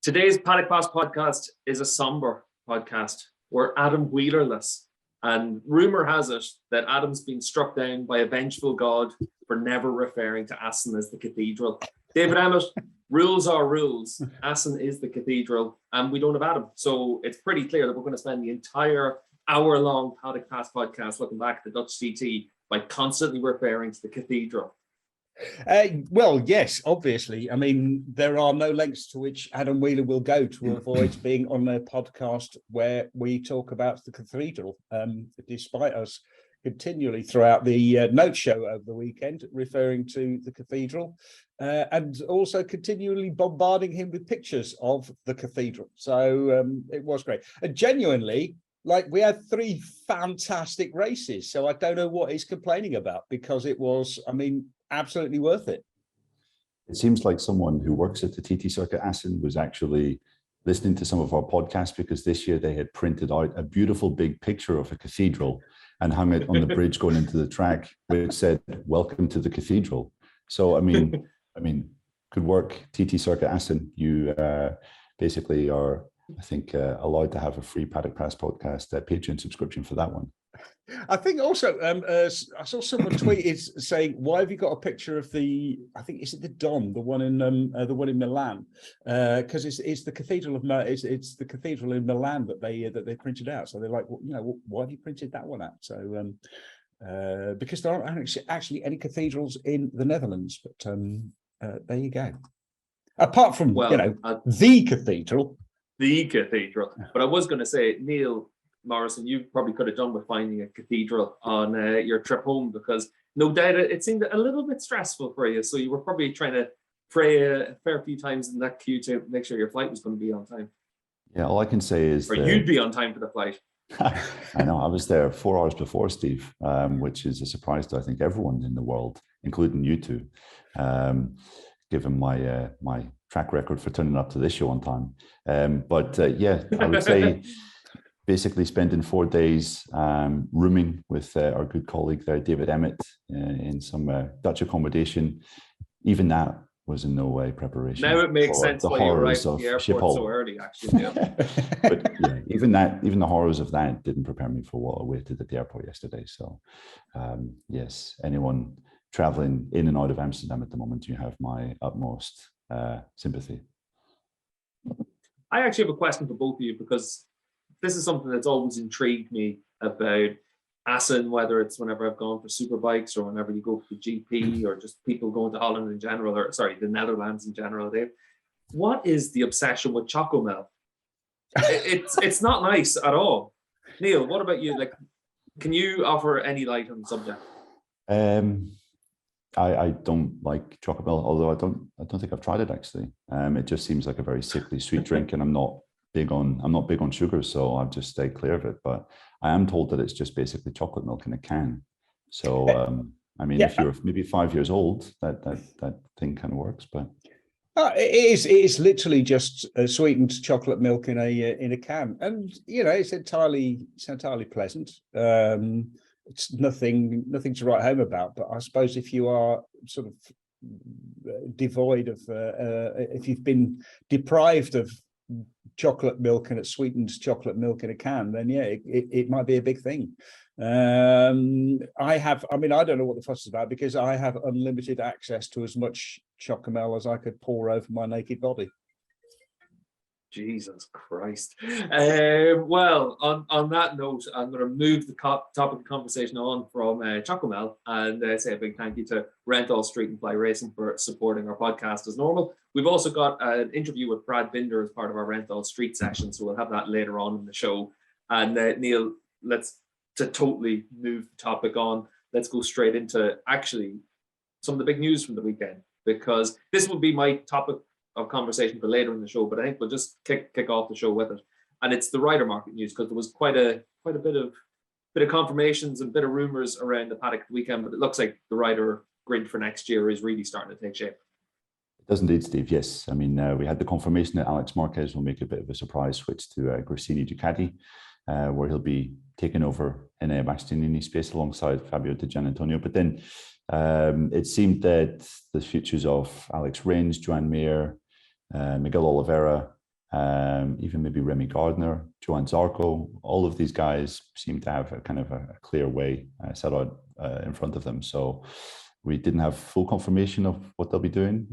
Today's Paddock Pass podcast is a somber podcast. We're Adam Wheelerless, and rumor has it that Adam's been struck down by a vengeful god for never referring to Assen as the Cathedral. David Emmett, rules are rules. Assen is the Cathedral, and we don't have Adam. So it's pretty clear that we're going to spend the entire hour-long Paddock Pass podcast looking back at the Dutch TT by constantly referring to the Cathedral. Well, yes, obviously. I mean, there are no lengths to which Adam Wheeler will go to avoid being on a podcast where we talk about the Cathedral, despite us continually throughout the note show over the weekend referring to the Cathedral, and also continually bombarding him with pictures of the Cathedral. So it was great. And genuinely, we had three fantastic races. So I don't know what he's complaining about, because it was, absolutely worth it. It seems like someone who works at the TT Circuit Assen was actually listening to some of our podcasts, because this year they had printed out a beautiful big picture of a cathedral and hung it on the bridge going into the track, which said, "Welcome to the Cathedral." So, good work, TT Circuit Assen. You basically are, I think, allowed to have a free Paddock Pass podcast Patreon subscription for that one. I think also I saw someone tweet saying, "Why have you got a picture of the? I think is it the Dom, the one in Milan? Because it's the Cathedral of it's the Cathedral in Milan that they printed out. So they're like, well, why have you printed that one out? So because there aren't actually any cathedrals in the Netherlands, but there you go. Apart from the cathedral, But I was going to say, Neil Morrison, you probably could have done with finding a cathedral on your trip home, because no doubt it seemed a little bit stressful for you. So you were probably trying to pray a fair few times in that queue to make sure your flight was going to be on time. Yeah, all I can say is... you'd be on time for the flight. I know, I was there 4 hours before, Steve, which is a surprise to, I think, everyone in the world, including you two, given my my track record for turning up to this show on time. I would say... basically spending 4 days rooming with our good colleague there, David Emmett, in some Dutch accommodation. Even that was in no way preparation. Now it makes sense why you arrived at the airport so early, actually. Yeah. But yeah, even the horrors of that didn't prepare me for what I waited at the airport yesterday. So yes, anyone traveling in and out of Amsterdam at the moment, you have my utmost sympathy. I actually have a question for both of you, because this is something that's always intrigued me about Assen, whether it's whenever I've gone for superbikes or whenever you go for the GP or just people going to Holland in general, or the Netherlands in general, Dave. What is the obsession with Chocomel? It's not nice at all. Neil, what about you? Can you offer any light on the subject? I don't like Chocomel, although I don't think I've tried it actually. It just seems like a very sickly sweet drink, and I'm not big on sugar, so I've just stayed clear of it. But I am told that it's just basically chocolate milk in a can. So if you're maybe 5 years old, that thing kind of works. But it is literally just sweetened chocolate milk in a can, and it's entirely pleasant. It's nothing to write home about. But I suppose if you are sort of devoid of, if you've been deprived of chocolate milk and it's sweetened chocolate milk in a can, then it might be a big thing. I don't know what the fuss is about, because I have unlimited access to as much Chocomel as I could pour over my naked body. Jesus Christ. Well, on that note, I'm going to move the topic of conversation on from Chocomel and say a big thank you to Renthal Street and Fly Racing for supporting our podcast as normal. We've also got an interview with Brad Binder as part of our Renthal Street session, so we'll have that later on in the show. And Neil, to totally move the topic on, let's go straight into actually some of the big news from the weekend, because this will be my topic of conversation for later in the show, but I think we'll just kick off the show with it. And it's the rider market news, because there was quite a bit of confirmations and bit of rumors around the paddock weekend, but it looks like the rider grid for next year is really starting to take shape. It does indeed, Steve. Yes, we had the confirmation that Alex Marquez will make a bit of a surprise switch to Gresini Ducati, where he'll be taking over in a Bastianini space alongside Fabio Di Giannantonio. But then it seemed that the futures of Alex Rins, Joan Mir, Miguel Oliveira, even maybe Remy Gardner, Johan Zarco. All of these guys seem to have a kind of a clear way set out in front of them. So we didn't have full confirmation of what they'll be doing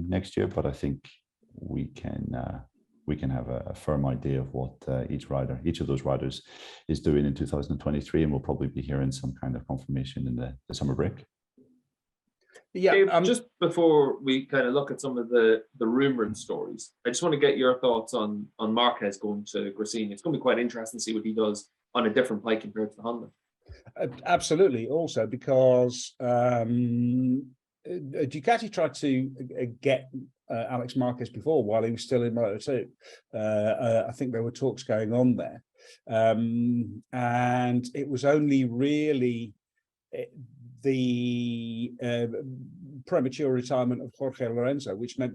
next year, but I think we can have a firm idea of what each of those riders is doing in 2023, and we'll probably be hearing some kind of confirmation in the summer break. Yeah, Dave, just before we kind of look at some of the rumored stories, I just want to get your thoughts on Marquez going to Gresini. It's going to be quite interesting to see what he does on a different bike compared to the Honda. Absolutely, also because Ducati tried to get Alex Marquez before while he was still in Moto2. I think there were talks going on there, and it was only really the premature retirement of Jorge Lorenzo, which meant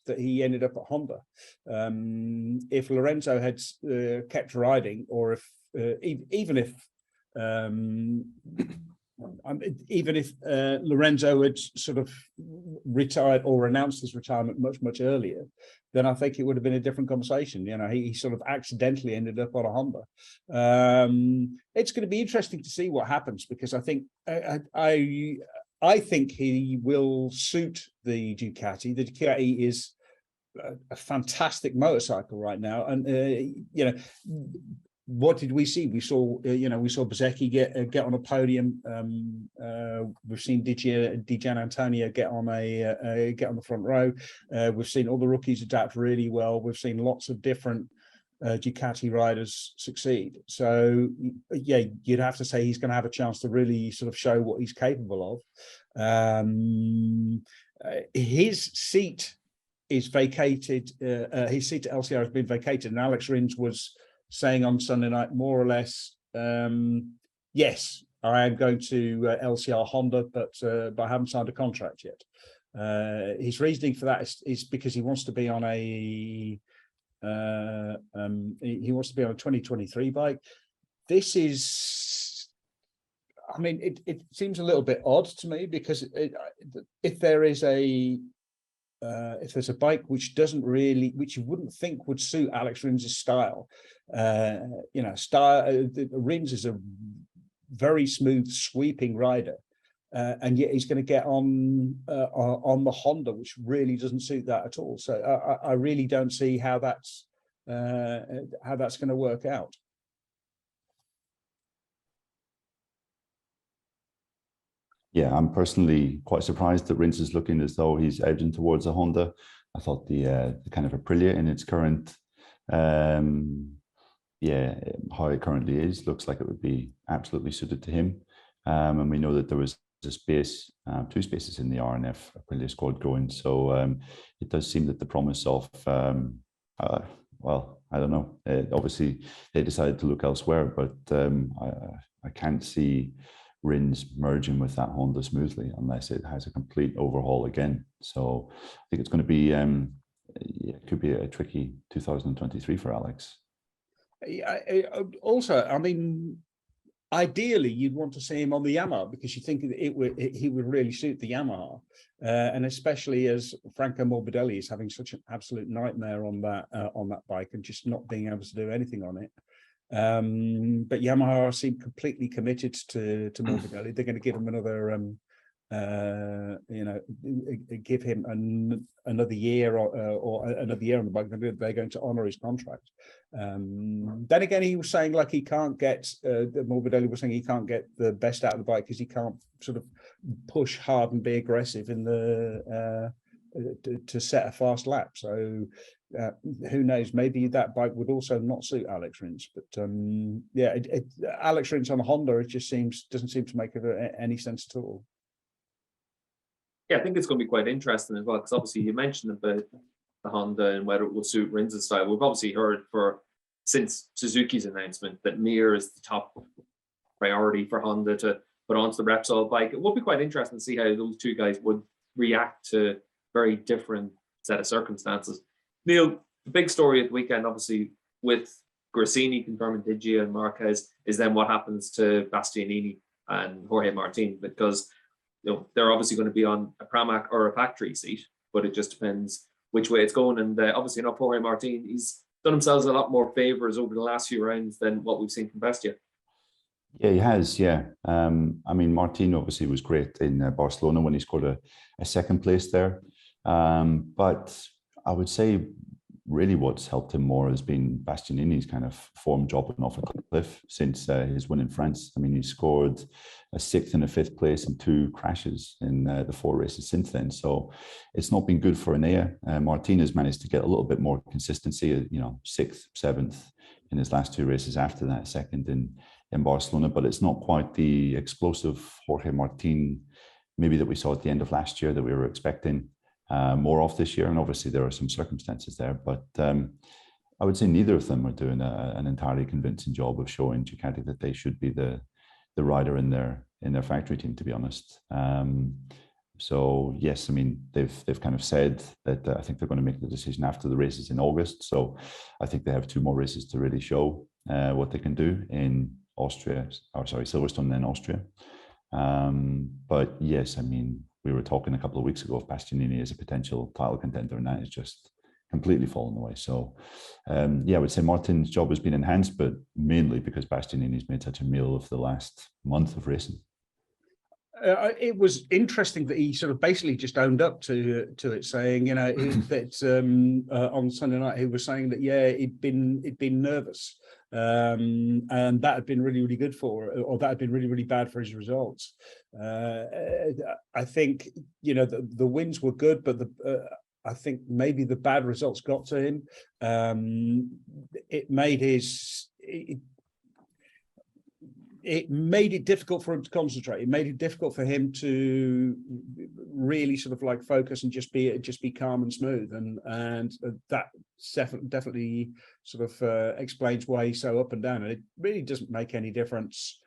that he ended up at Honda. If Lorenzo had kept riding, or if even if Lorenzo had sort of retired or announced his retirement much earlier, then I think it would have been a different conversation. You know, he sort of accidentally ended up on a Honda. It's going to be interesting to see what happens, because I think I think he will suit the Ducati. The Ducati is a fantastic motorcycle right now, and you know. What did we see? We saw, we saw Bezzecchi get on a podium. We've seen Di Giannantonio get on the front row. We've seen all the rookies adapt really well. We've seen lots of different Ducati riders succeed. So yeah, you'd have to say he's going to have a chance to really sort of show what he's capable of. His seat is vacated. His seat at LCR has been vacated, and Alex Rins was saying on Sunday night, more or less, yes, I am going to LCR Honda, but I haven't signed a contract yet. His reasoning for that is because he wants to be on a 2023 bike. This is, I mean, it seems a little bit odd to me, because if there's a bike which you wouldn't think would suit Alex Rins' style, Rins is a very smooth, sweeping rider, and yet he's going to get on the Honda, which really doesn't suit that at all. So I really don't see how that's going to work out. Yeah, I'm personally quite surprised that Rins is looking as though he's edging towards a Honda. I thought the kind of Aprilia in its current, how it currently is, looks like it would be absolutely suited to him. And we know that there was a space, 2 spaces in the RNF Aprilia squad going. So it does seem that the promise of, well, I don't know. Obviously, they decided to look elsewhere, but I can't see Rins merging with that Honda smoothly unless it has a complete overhaul again. So I think it's going to be, it could be a tricky 2023 for Alex. Also, I mean, ideally, you'd want to see him on the Yamaha, because you think he would really suit the Yamaha, and especially as Franco Morbidelli is having such an absolute nightmare on that bike and just not being able to do anything on it. But Yamaha seem completely committed to Morbidelli. They're going to give him another, give him another year or another year on the bike. They're going to honour his contract. Then again, he was saying like he can't get. Morbidelli was saying he can't get the best out of the bike because he can't sort of push hard and be aggressive in the to set a fast lap. So. Who knows? Maybe that bike would also not suit Alex Rins. But Alex Rins on a Honda, it just doesn't seem to make any sense at all. Yeah, I think it's going to be quite interesting as well, because obviously you mentioned about the Honda and whether it will suit Rins' style. We've obviously heard since Suzuki's announcement that Mir is the top priority for Honda to put onto the Repsol bike. It would be quite interesting to see how those two guys would react to very different set of circumstances. Neil, the big story of the weekend, obviously, with Gresini confirming Di Gia and Marquez, is then what happens to Bastianini and Jorge Martin, because they're obviously going to be on a Pramac or a factory seat, but it just depends which way it's going. And obviously, Jorge Martin, he's done themselves a lot more favors over the last few rounds than what we've seen from Bastia. Yeah, he has. Yeah. I mean, Martin obviously was great in Barcelona when he scored a second place there. But I would say really what's helped him more has been Bastianini's kind of form dropping off a cliff since his win in France. I mean, he scored a 6th and a 5th place and 2 crashes in the 4 races since then. So it's not been good for Enea. Martin has managed to get a little bit more consistency, 6th, 7th in his last 2 races after that, 2nd in Barcelona, but it's not quite the explosive Jorge Martin maybe that we saw at the end of last year that we were expecting more of this year. And obviously there are some circumstances there, but I would say neither of them are doing an entirely convincing job of showing Ducati that they should be the rider in their factory team, to be honest. So yes, I mean, they've kind of said that I think they're going to make the decision after the races in August. So I think they have 2 more races to really show what they can do in Silverstone and then Austria. But yes, I mean, we were talking a couple of weeks ago of Bastianini as a potential title contender, and that is just completely fallen away. So yeah, I would say Martin's job has been enhanced, but mainly because Bastianini's made such a meal of the last month of racing. It was interesting that he sort of basically just owned up to it, saying, that on Sunday night he was saying that he'd been nervous, and that had been really, really good or that had been really, really bad for his results. I think the wins were good, but I think maybe the bad results got to him. It made it difficult for him to concentrate. It made it difficult for him to really sort of like focus and just be calm and smooth. And that definitely sort of explains why he's so up and down. And it really doesn't make any difference.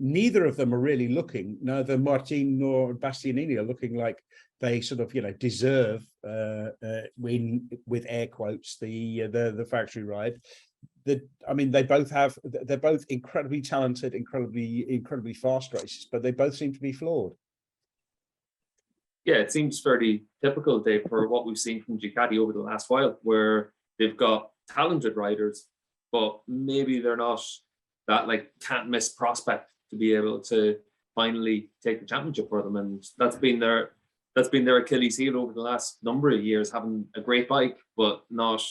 Neither of them are really looking. Neither Martin nor Bastianini are looking like they sort of deserve with air quotes the factory ride. They're both incredibly talented, incredibly fast racers, but they both seem to be flawed. Yeah, it seems fairly typical, Dave, for what we've seen from Ducati over the last while, where they've got talented riders, but maybe they're not that can't miss prospect to be able to finally take the championship for them. And that's been their Achilles heel over the last number of years, having a great bike, but not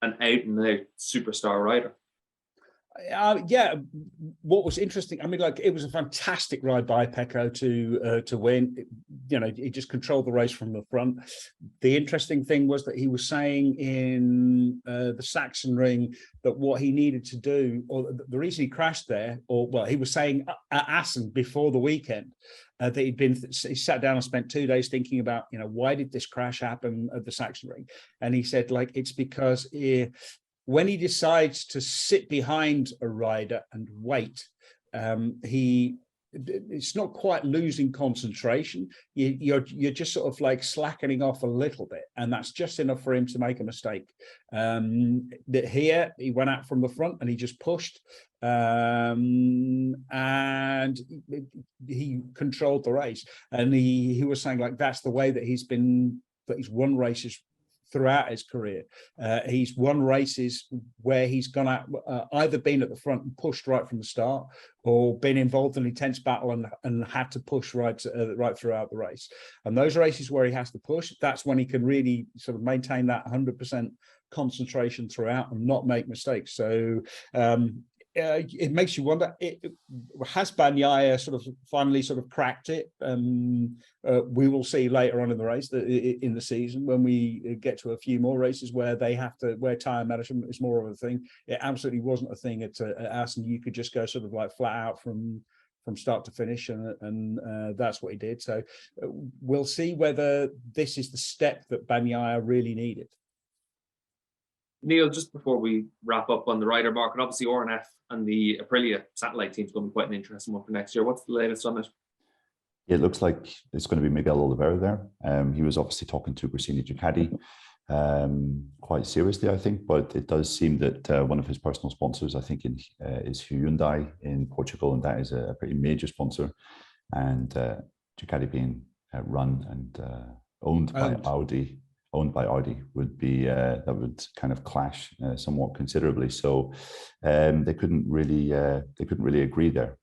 an out-and-out superstar rider. What was interesting, it was a fantastic ride by Peco to win. He just controlled the race from the front. The interesting thing was that he was saying in the Sachsenring that what he needed to do, or the reason he crashed there, he was saying at Assen before the weekend, that he sat down and spent 2 days thinking about, why did this crash happen at the Sachsenring? And he said, it's because when he decides to sit behind a rider and wait, it's not quite losing concentration. You're just sort of slackening off a little bit, and that's just enough for him to make a mistake. That here he went out from the front and he just pushed, and he controlled the race. And he was saying that's the way that he's won races throughout his career. He's won races where he's gone out, either been at the front and pushed right from the start, or been involved in an intense battle and had to push right throughout the race. And those races where he has to push, that's when he can really sort of maintain that 100% concentration throughout and not make mistakes. So it makes you wonder, has Bagnaia sort of finally sort of cracked it? We will see later on in the race, in the season, when we get to a few more races where where tyre management is more of a thing. It absolutely wasn't a thing at Assen. You could just go sort of flat out from start to finish, and that's what he did. So we'll see whether this is the step that Bagnaia really needed. Neil, just before we wrap up on the rider market, obviously RNF and the Aprilia satellite team is going to be quite an interesting one for next year. What's the latest on it? It looks like it's going to be Miguel Oliveira there. He was obviously talking to Gresini Ducati quite seriously, I think, but it does seem that one of his personal sponsors, I think, is Hyundai in Portugal, and that is a pretty major sponsor. And Ducati being run and owned by Audi, owned by Audi would be that would kind of clash somewhat considerably. So they couldn't really agree there.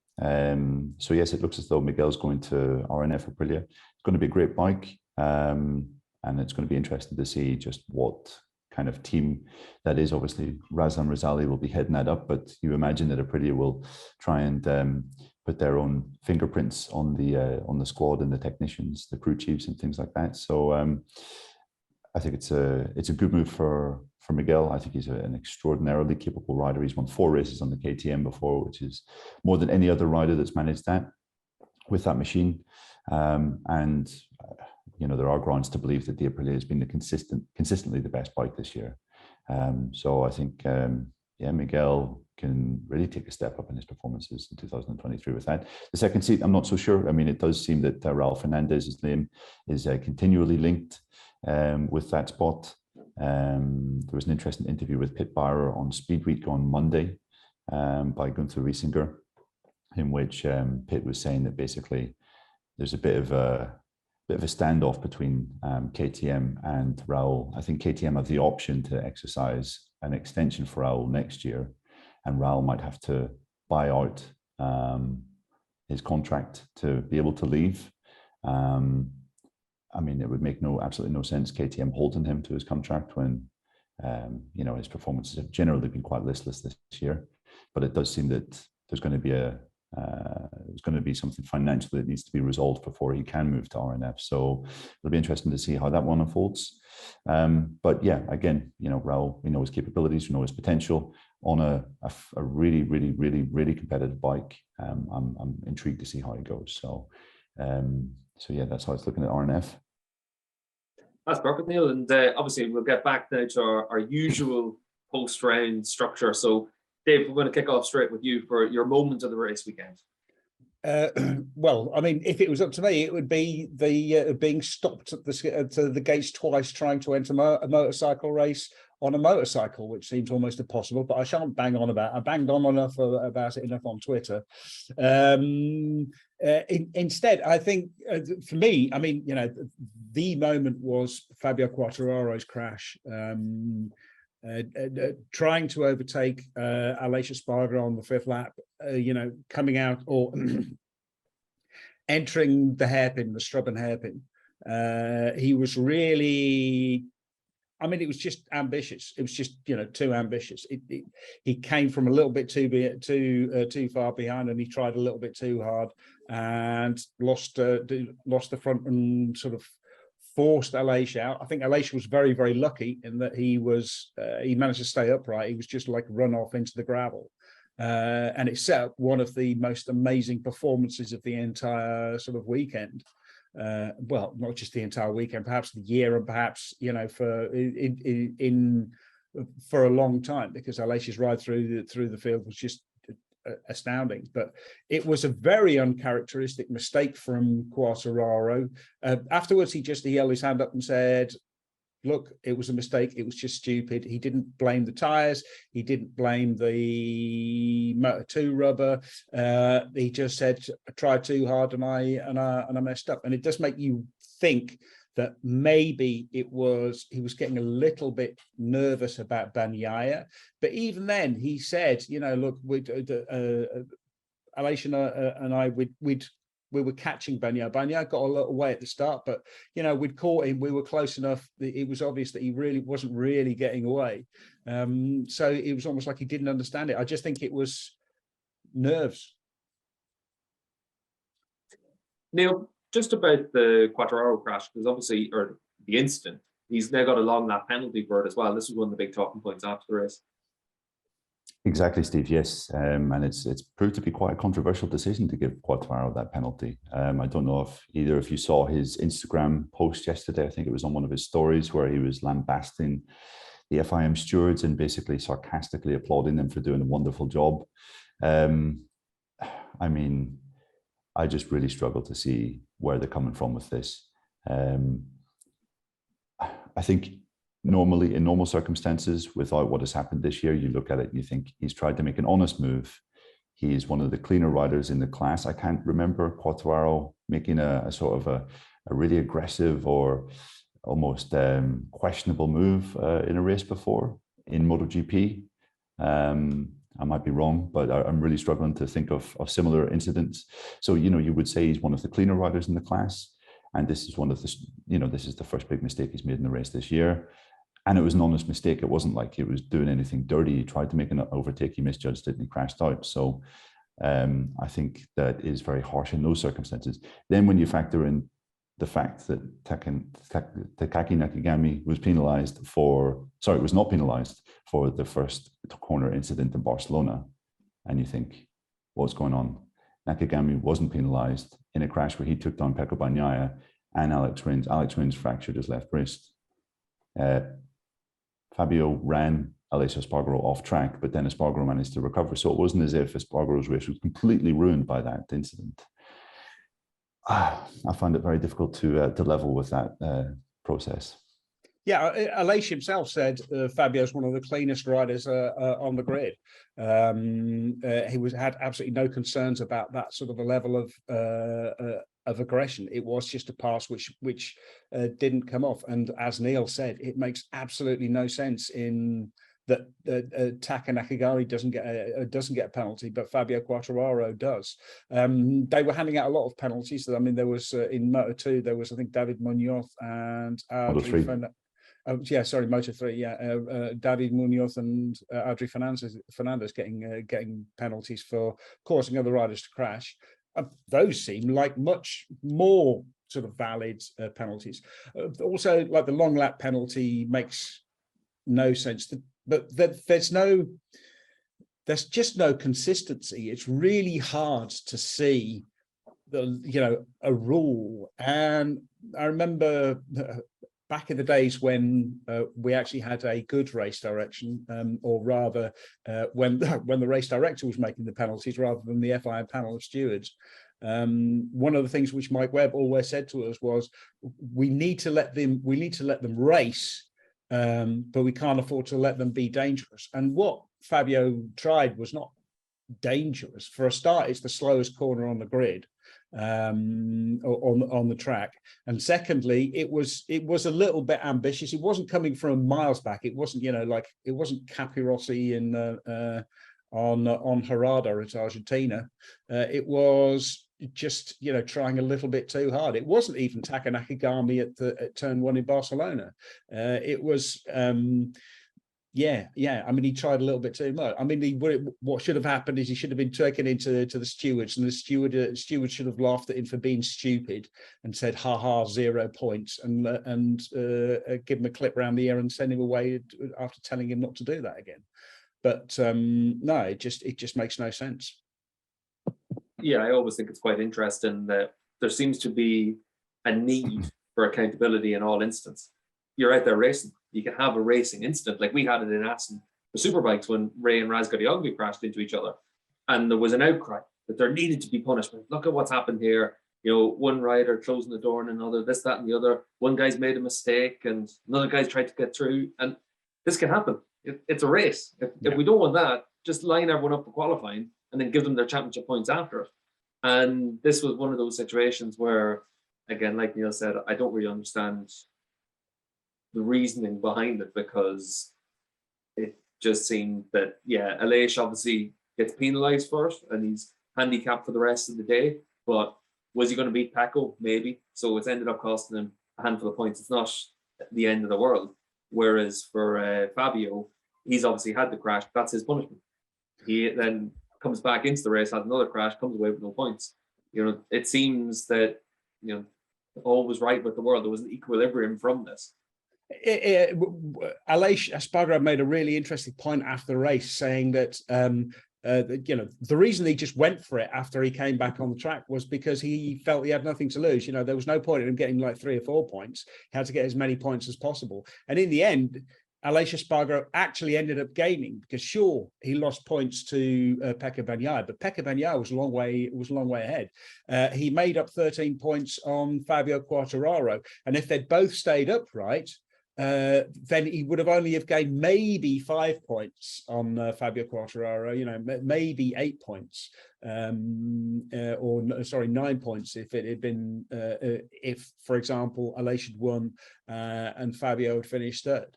So yes, it looks as though Miguel's going to RNF Aprilia. It's going to be a great bike, and it's going to be interesting to see just what kind of team that is. Obviously, Razlan Razali will be heading that up, but you imagine that Aprilia will try and put their own fingerprints on the squad and the technicians, the crew chiefs, and things like that. So I think it's a good move for Miguel. I think he's an extraordinarily capable rider. He's won 4 races on the KTM before, which is more than any other rider that's managed that with that machine. And there are grounds to believe that the Aprilia has been consistently the best bike this year. So I think, Miguel can really take a step up in his performances in 2023 with that. The second seat, I'm not so sure. I mean, it does seem that Raul Fernandez's name is continually linked with that spot. There was an interesting interview with Pit Beirer on Speed Week on Monday by Gunther Riesinger, in which Pitt was saying that basically there's a bit of a standoff between KTM and Raul. I think KTM have the option to exercise an extension for Raul next year, and Raul might have to buy out his contract to be able to leave. I mean, it would make absolutely no sense KTM holding him to his contract when his performances have generally been quite listless this year. But it does seem that there's going to be something financial that needs to be resolved before he can move to RNF. So it'll be interesting to see how that one unfolds. But yeah, again, Raul, we know his capabilities, we know his potential on a really, really, really, really competitive bike. I'm intrigued to see how it goes. So yeah, that's how it's looking at RNF. That's perfect, Neil. And obviously we'll get back now to our usual post-round structure. So Dave, we're going to kick off straight with you for your moment of the race weekend. Well, I mean, if it was up to me, it would be the being stopped at the gates twice trying to enter a motorcycle race on a motorcycle, which seems almost impossible. But I shan't bang on about. I banged on enough about it enough on Twitter. Instead, I think for me, I mean, the moment was Fabio Quartararo's crash. Trying to overtake Aleix Espargaro on the 5th lap, coming out or entering the hairpin, the Strubben hairpin. He was really, I mean, it was just ambitious. It was just, too ambitious. He came from a little bit too far behind, and he tried a little bit too hard and lost the front and sort of forced Aleix out. I think Aleix was very, very lucky in that he managed to stay upright. He was just like run off into the gravel. And it set up one of the most amazing performances of the entire sort of weekend. Well, not just the entire weekend, perhaps the year, and perhaps, for a long time, because Aleix's ride through the field was just astounding. But it was a very uncharacteristic mistake from Quartararo. Afterwards, he held his hand up and said, look, it was a mistake. It was just stupid. He didn't blame the tires. He didn't blame the Moto2 rubber. He just said, I tried too hard and I messed up. And it does make you think that maybe he was getting a little bit nervous about Bagnaia. But even then, he said, look, Aleix and I, we were catching Bagnaia. Bagnaia got a little way at the start, but we'd caught him. We were close enough. It was obvious that he really wasn't really getting away. So it was almost like he didn't understand it. I just think it was nerves. Neil, just about the Quartararo crash, because obviously, or the incident, he's now got a long lap penalty for it as well. This was one of the big talking points after the race. Exactly, Steve. Yes, and it's proved to be quite a controversial decision to give Quartararo that penalty. I don't know if either of you saw his Instagram post yesterday. I think it was on one of his stories where he was lambasting the FIM stewards and basically sarcastically applauding them for doing a wonderful job. I mean, I just really struggle to see where they're coming from with this. I think normally, in normal circumstances, without what has happened this year, you look at it and you think he's tried to make an honest move. He's one of the cleaner riders in the class. I can't remember Quartararo making a sort of a really aggressive or almost questionable move in a race before in MotoGP. I might be wrong, but I'm really struggling to think of similar incidents. So, you would say he's one of the cleaner riders in the class. And this is one of the, this is the first big mistake he's made in the race this year. And it was an honest mistake. It wasn't like he was doing anything dirty. He tried to make an overtake. He misjudged it and he crashed out. So I think that is very harsh in those circumstances. Then when you factor in the fact that Takaki Nakagami was penalized was not penalized for the first corner incident in Barcelona. And you think, what's going on? Nakagami wasn't penalized in a crash where he took down Peco Bagnaia and Alex Rins. Alex Rins fractured his left wrist. Fabio ran Aleix Espargaro off track, but then Espargaro managed to recover. So it wasn't as if Espargaro's race was completely ruined by that incident. I find it very difficult to level with that process. Yeah, Aleix himself said Fabio's one of the cleanest riders on the grid. He had absolutely no concerns about that sort of a level of aggression. It was just a pass which didn't come off. And as Neil said, it makes absolutely no sense in that Taka Nakagami doesn't get a penalty, but Fabio Quartararo does. They were handing out a lot of penalties. I mean, there was in Moto2, there was, I think, David Munoz and Moto3. Moto3. Yeah, David Munoz and Adri Fernandez getting penalties for causing other riders to crash. Those seem like much more sort of valid penalties. Also, like the long lap penalty makes no sense. But there's just no consistency. It's really hard to see a rule. And I remember back in the days when we actually had a good race direction, or rather when the race director was making the penalties rather than the FIA panel of stewards. One of the things which Mike Webb always said to us was, we need to let them race, but we can't afford to let them be dangerous. And what Fabio tried was not dangerous. For a start, it's the slowest corner on the grid, on the track, and secondly, it was a little bit ambitious. It wasn't coming from miles back. It wasn't it wasn't Capirossi in on Harada at Argentina. It was just trying a little bit too hard. It wasn't even Taka Nakagami at turn 1 in Barcelona. It was I mean, he tried a little bit too much. I mean, what should have happened is he should have been taken into the stewards, and the steward should have laughed at him for being stupid and said, "Ha ha, 0 points," and give him a clip round the ear and send him away after telling him not to do that again. But no, it just makes no sense. Yeah, I always think it's quite interesting that there seems to be a need for accountability in all instances. You're out there racing. You can have a racing incident like we had it in Assen for superbikes when Ray and Razgadioglu crashed into each other, and there was an outcry that there needed to be punishment. Look at what's happened here. One rider closing the door on another, this, that, and the other. One guy's made a mistake, and another guy's tried to get through, and this can happen. It's a race. If we don't want that, just line everyone up for qualifying and then give them their championship points after it. And this was one of those situations where, again, like Neil said, I don't really understand the reasoning behind it, because it just seemed that, Aleix obviously gets penalized first and he's handicapped for the rest of the day. But was he going to beat Peco? Maybe. So it's ended up costing him a handful of points. It's not the end of the world. Whereas for Fabio, he's obviously had the crash. That's his punishment. He then comes back into the race, had another crash, comes away with no points. It seems that all was right with the world. There was an equilibrium from this. Aleix Espargaro made a really interesting point after the race, saying that the reason he just went for it after he came back on the track was because he felt he had nothing to lose. There was no point in him getting like 3 or 4 points. He had to get as many points as possible. And in the end, Aleix Espargaro actually ended up gaining, because sure, he lost points to Peco Bagnaia, but Peco Bagnaia was a long way ahead. He made up 13 points on Fabio Quartararo, and if they'd both stayed upright, then he would have only have gained maybe 5 points on Fabio Quartararo, maybe 8 points, or sorry, 9 points if it had been, if, for example, Aleix had won and Fabio had finished third.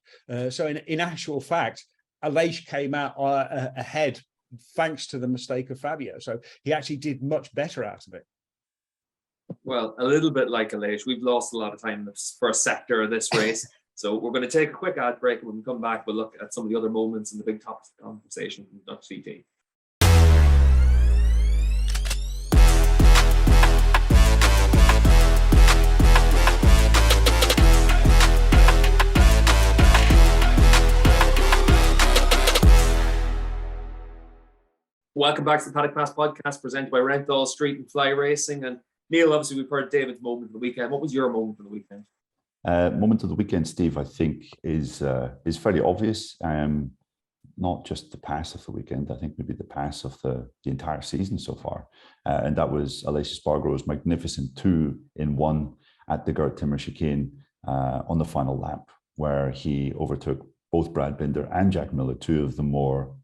So in actual fact, Aleix came out ahead thanks to the mistake of Fabio. So he actually did much better out of it. Well, a little bit like Aleix, we've lost a lot of time in the first sector of this race. So we're going to take a quick ad break, and when we come back, we'll look at some of the other moments and the big topics of conversation from Dutch TT. Welcome back to the Paddock Pass podcast, presented by Renthal Street and Fly Racing. And Neil, obviously, we've heard David's moment of the weekend. What was your moment of the weekend? Moment of the weekend, Steve, I think is fairly obvious. Not just the pass of the weekend, I think maybe the pass of the entire season so far. And that was Aleix Espargaro's magnificent 2-in-1 at the Gert Timmer chicane on the final lap, where he overtook both Brad Binder and Jack Miller, two of the more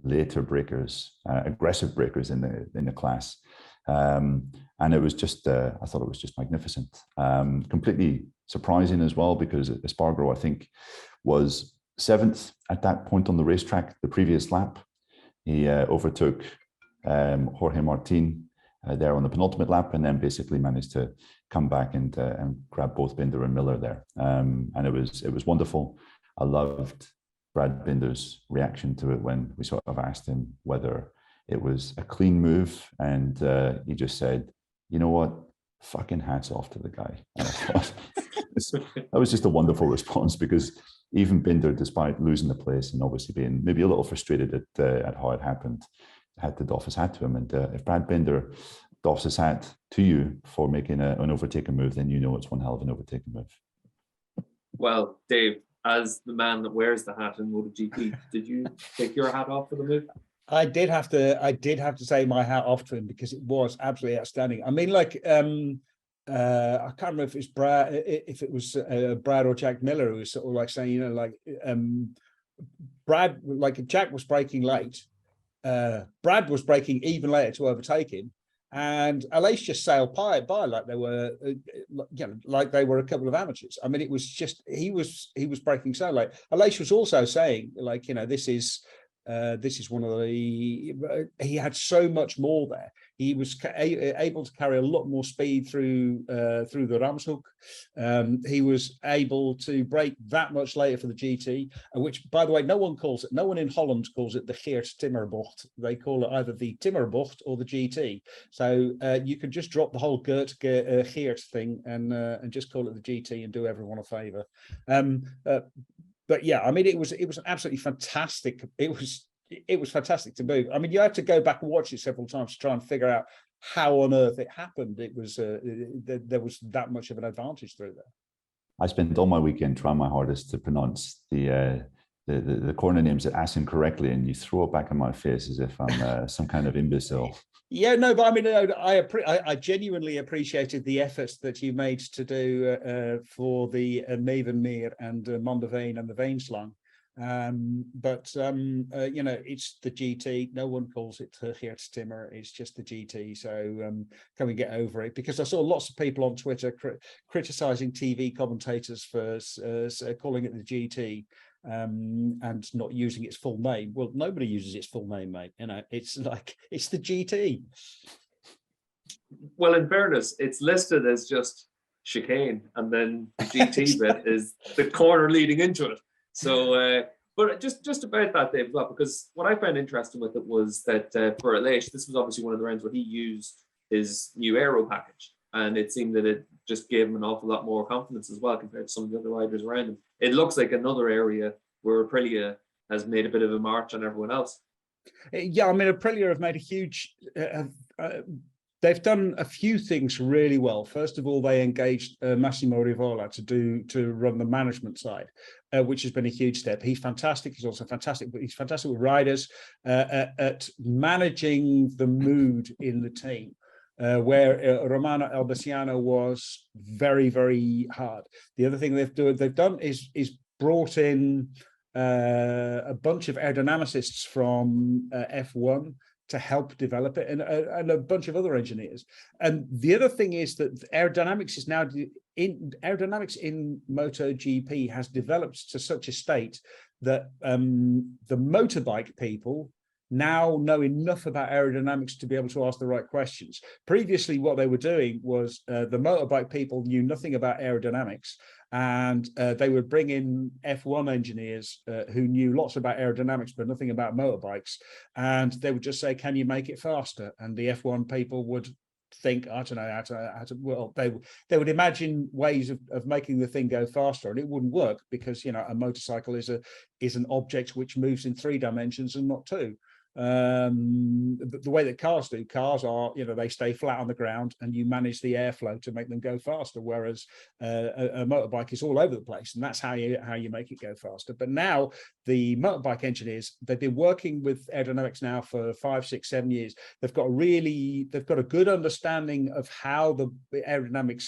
later breakers, aggressive breakers in the class. And it was just, I thought it was just magnificent. Completely surprising as well, because Espargaro, I think, was 7th at that point on the racetrack the previous lap. He overtook Jorge Martin there on the penultimate lap, and then basically managed to come back and grab both Binder and Miller there. And it was wonderful. I loved Brad Binder's reaction to it when we sort of asked him whether it was a clean move, and he just said, "You know what? Fucking hats off to the guy." And I thought that was just a wonderful response, because even Binder, despite losing the place and obviously being maybe a little frustrated at how it happened, had to doff his hat to him. And if Brad Binder doffs his hat to you for making an overtaking move, then you know it's one hell of an overtaking move. Well, Dave, as the man that wears the hat in MotoGP, did you take your hat off for the move? I did have to say my hat off to him, because it was absolutely outstanding. I mean, like, I can't remember if it was Brad or Jack Miller who was sort of like saying, Brad, like, Jack was braking late. Brad was braking even later to overtake him, and Aleix just sailed by like they were, like they were a couple of amateurs. I mean, it was just he was braking so late. Aleix was also saying, like, this is one of the, he had so much more there. He was able to carry a lot more speed through the Ramshoek. He was able to brake that much later for the GT, which, by the way, no one in Holland calls it the Geert Timmerbocht. They call it either the Timmerbocht or the GT. So you can just drop the whole Geert thing and just call it the GT and do everyone a favor. But yeah, I mean, it was absolutely fantastic. It was fantastic to move. I mean, you had to go back and watch it several times to try and figure out how on earth it happened. It was there was that much of an advantage through there. I spent all my weekend trying my hardest to pronounce the corner names at Assen correctly, and you throw it back in my face as if I'm some kind of imbecile. Yeah, no, but I mean, I genuinely appreciated the efforts that you made to do for the Mevenmeer and Mondeveen and the Veenslang. But it's the GT. No one calls it Geert Timmer. It's just the GT. So can we get over it? Because I saw lots of people on Twitter criticizing TV commentators for calling it the GT. And not using its full name. Well, nobody uses its full name, mate. It's like, it's the GT. Well, in fairness, it's listed as just chicane, and then the GT bit is the corner leading into it. So, but just about that, Dave, as well, because what I found interesting with it was that for Aleix, this was obviously one of the rounds where he used his new aero package, and it seemed that it just gave him an awful lot more confidence as well compared to some of the other riders around him. It looks like another area where Aprilia has made a bit of a march on everyone else. Yeah, I mean, Aprilia have made a huge... they've done a few things really well. First of all, they engaged Massimo Rivola to run the management side, which has been a huge step. He's fantastic. He's also fantastic, but he's fantastic with riders at managing the mood in the team. where Romano Albesiano was very, very hard. The other thing they've done is brought in a bunch of aerodynamicists from F1 to help develop it, and a bunch of other engineers. And the other thing is that aerodynamics is now aerodynamics in MotoGP has developed to such a state that the motorbike people now know enough about aerodynamics to be able to ask the right questions. Previously, what they were doing was the motorbike people knew nothing about aerodynamics, and they would bring in F1 engineers who knew lots about aerodynamics but nothing about motorbikes, and they would just say, can you make it faster? And the F1 people would think, I don't know how to well, they would imagine ways of making the thing go faster, and it wouldn't work because, you know, a motorcycle is an object which moves in 3 dimensions and not 2. The way that cars are, you know, they stay flat on the ground and you manage the airflow to make them go faster, whereas a motorbike is all over the place, and that's how you make it go faster. But now the motorbike engineers, they've been working with aerodynamics now for 5, 6, 7 years. They've got a good understanding of how the aerodynamics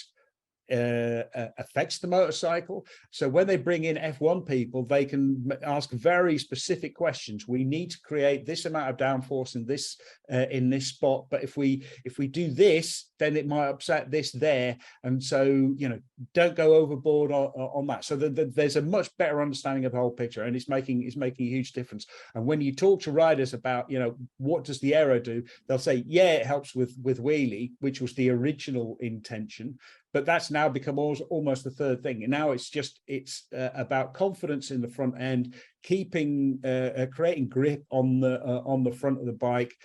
affects the motorcycle. So when they bring in F1 people, they can ask very specific questions. We need to create this amount of downforce in this spot, but if we do this, then it might upset this there, and so, you know, don't go overboard on that. So there's a much better understanding of the whole picture, and it's making a huge difference. And when you talk to riders about, you know, what does the aero do, they'll say, yeah, it helps with wheelie, which was the original intention. But that's now become almost the third thing. And now it's about confidence in the front end, keeping creating grip on the front of the bike,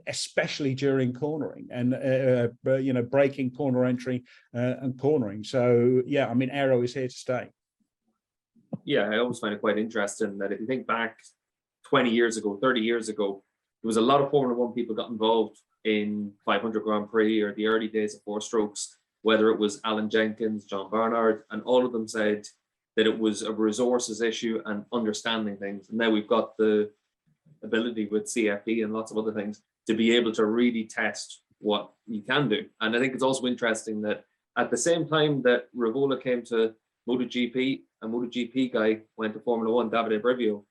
especially during cornering, and you know, braking, corner entry, and cornering. So yeah, I mean, aero is here to stay. Yeah, I always find it quite interesting that if you think back 20 years ago, 30 years ago, there was a lot of Formula One people got involved in 500 Grand Prix or the early days of 4 strokes, whether it was Alan Jenkins, John Barnard, and all of them said that it was a resources issue and understanding things. And now we've got the ability with CFD and lots of other things to be able to really test what you can do. And I think it's also interesting that at the same time that Rivola came to MotoGP, a MotoGP guy went to Formula One, Davide Brivio.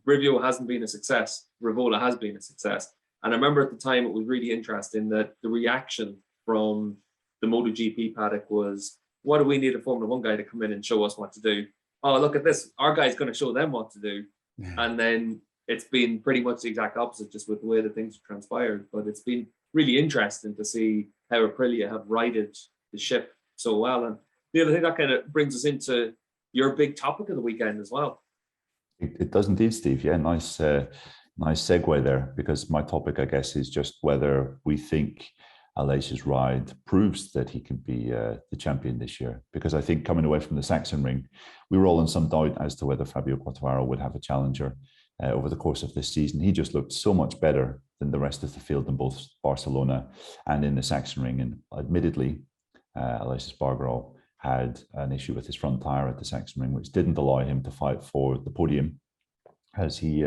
Brivio hasn't been a success. Rivola has been a success. And I remember at the time it was really interesting that the reaction from the MotoGP paddock was, what do we need a Formula One guy to come in and show us what to do? Oh, look at this. Our guy's going to show them what to do. Yeah. And then it's been pretty much the exact opposite, just with the way that things have transpired. But it's been really interesting to see how Aprilia have righted the ship so well. And Neil, I think that kind of brings us into your big topic of the weekend as well. It does indeed, Steve. Yeah, nice segue there, because my topic, I guess, is just whether we think Aleix's ride proves that he can be the champion this year. Because I think coming away from the Sachsenring, we were all in some doubt as to whether Fabio Quartararo would have a challenger over the course of this season. He just looked so much better than the rest of the field in both Barcelona and in the Sachsenring. And admittedly, Aleix Espargaro had an issue with his front tire at the Sachsenring, which didn't allow him to fight for the podium as he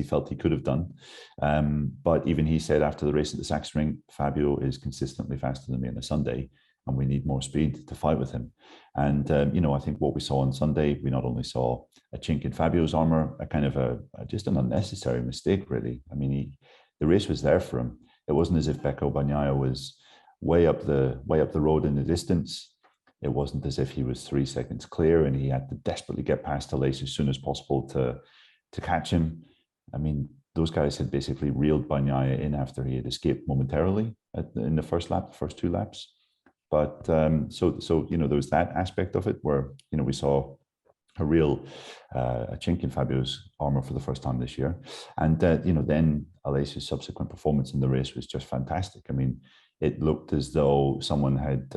felt he could have done. But even he said after the race at the Sachsenring, Fabio is consistently faster than me on a Sunday, and we need more speed to fight with him. And you know, I think what we saw on Sunday, we not only saw a chink in Fabio's armor, a kind of just an unnecessary mistake, really. I mean, the race was there for him. It wasn't as if Peco Bagnaia was way up the road in the distance. It wasn't as if he was 3 seconds clear and he had to desperately get past Aleix as soon as possible to catch him. I mean, those guys had basically reeled Bagnaia in after he had escaped momentarily in the first 2 laps. But so you know, there was that aspect of it where, you know, we saw a real a chink in Fabio's armor for the first time this year. And you know, then Aleix's subsequent performance in the race was just fantastic. I mean, it looked as though someone had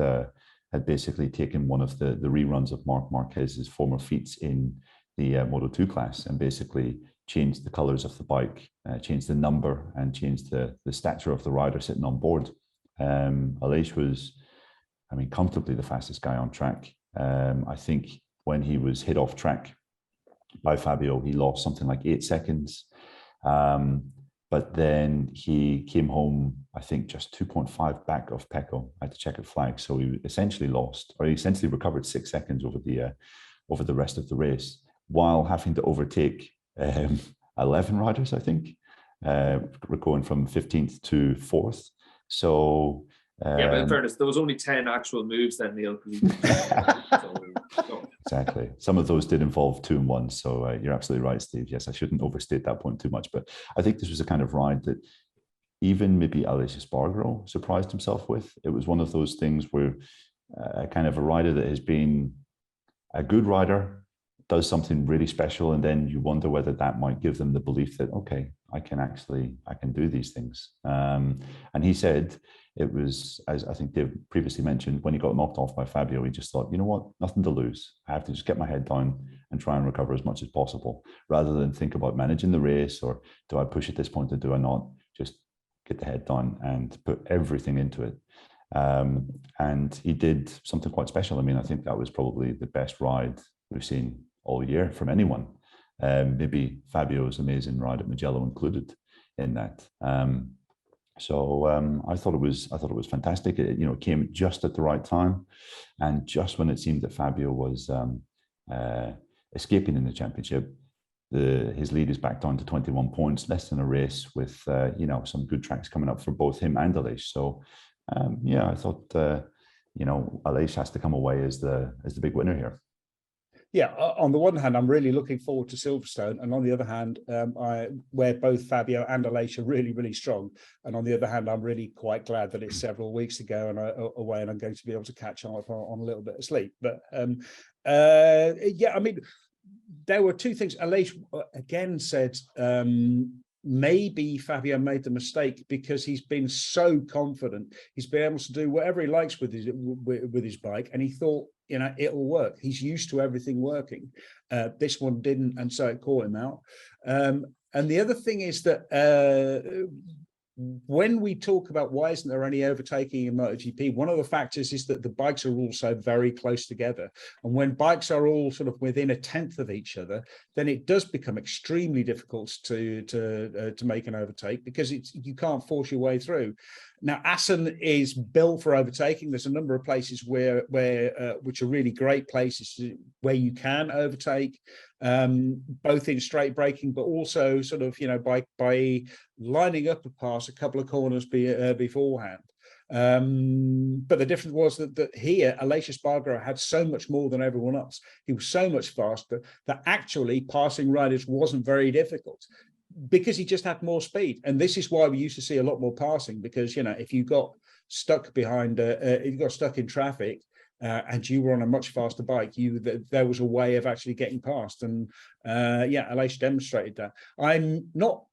basically taken one of the reruns of Marc Marquez's former feats in the Moto2 class and basically changed the colors of the bike, changed the number, and changed the stature of the rider sitting on board. Aleix was, I mean, comfortably the fastest guy on track. I think when he was hit off track by Fabio, he lost something like 8 seconds. But But then he came home, I think, just 2.5 back of Peco at the checkered flag. So he essentially lost, or he essentially recovered 6 seconds over the rest of the race, while having to overtake 11 riders, I think, going from 15th to 4th. So yeah, but in fairness, there was only 10 actual moves then, Neil. Exactly. Some of those did involve 2 and 1. So you're absolutely right, Steve. Yes, I shouldn't overstate that point too much. But I think this was a kind of ride that even maybe Aleix Espargaro surprised himself with. It was one of those things where kind of a rider that has been a good rider does something really special, and then you wonder whether that might give them the belief that, okay, I can do these things. And he said it was, as I think Dave previously mentioned, when he got knocked off by Fabio, he just thought, you know what, nothing to lose. I have to just get my head down and try and recover as much as possible, rather than think about managing the race, or do I push at this point or do I not? Just get the head down and put everything into it. And he did something quite special. I mean, I think that was probably the best ride we've seen all year from anyone. Maybe Fabio's amazing ride at Mugello included in that. So I thought it was fantastic. It came just at the right time, and just when it seemed that Fabio was escaping in the championship, his lead is back down to 21 points, less than a race, with some good tracks coming up for both him and Aleix. So I thought Aleix has to come away as the big winner here. Yeah, on the one hand, I'm really looking forward to Silverstone, and on the other hand, where both Fabio and Aleix are really, really strong. And on the other hand, I'm really quite glad that it's several weeks ago and away, and I'm going to be able to catch up on a little bit of sleep. But I mean, there were 2 things. Aleix again said maybe Fabio made the mistake because he's been so confident. He's been able to do whatever he likes with his bike, and he thought, it'll work. He's used to everything working. This one didn't, and so it caught him out. And the other thing is that when we talk about why isn't there any overtaking in MotoGP, one of the factors is that the bikes are also very close together. And when bikes are all sort of within a tenth of each other, then it does become extremely difficult to make an overtake, because you can't force your way through. Now, Assen is built for overtaking. There's a number of places which are really great places where you can overtake, both in straight braking, but also sort of by lining up a pass a couple of corners beforehand. But the difference was that here, Aleix Espargaro had so much more than everyone else. He was so much faster that actually passing riders wasn't very difficult, because he just had more speed. And this is why we used to see a lot more passing, because if you got stuck if you got stuck in traffic and you were on a much faster bike, there was a way of actually getting past. And Aleix demonstrated that. I'm not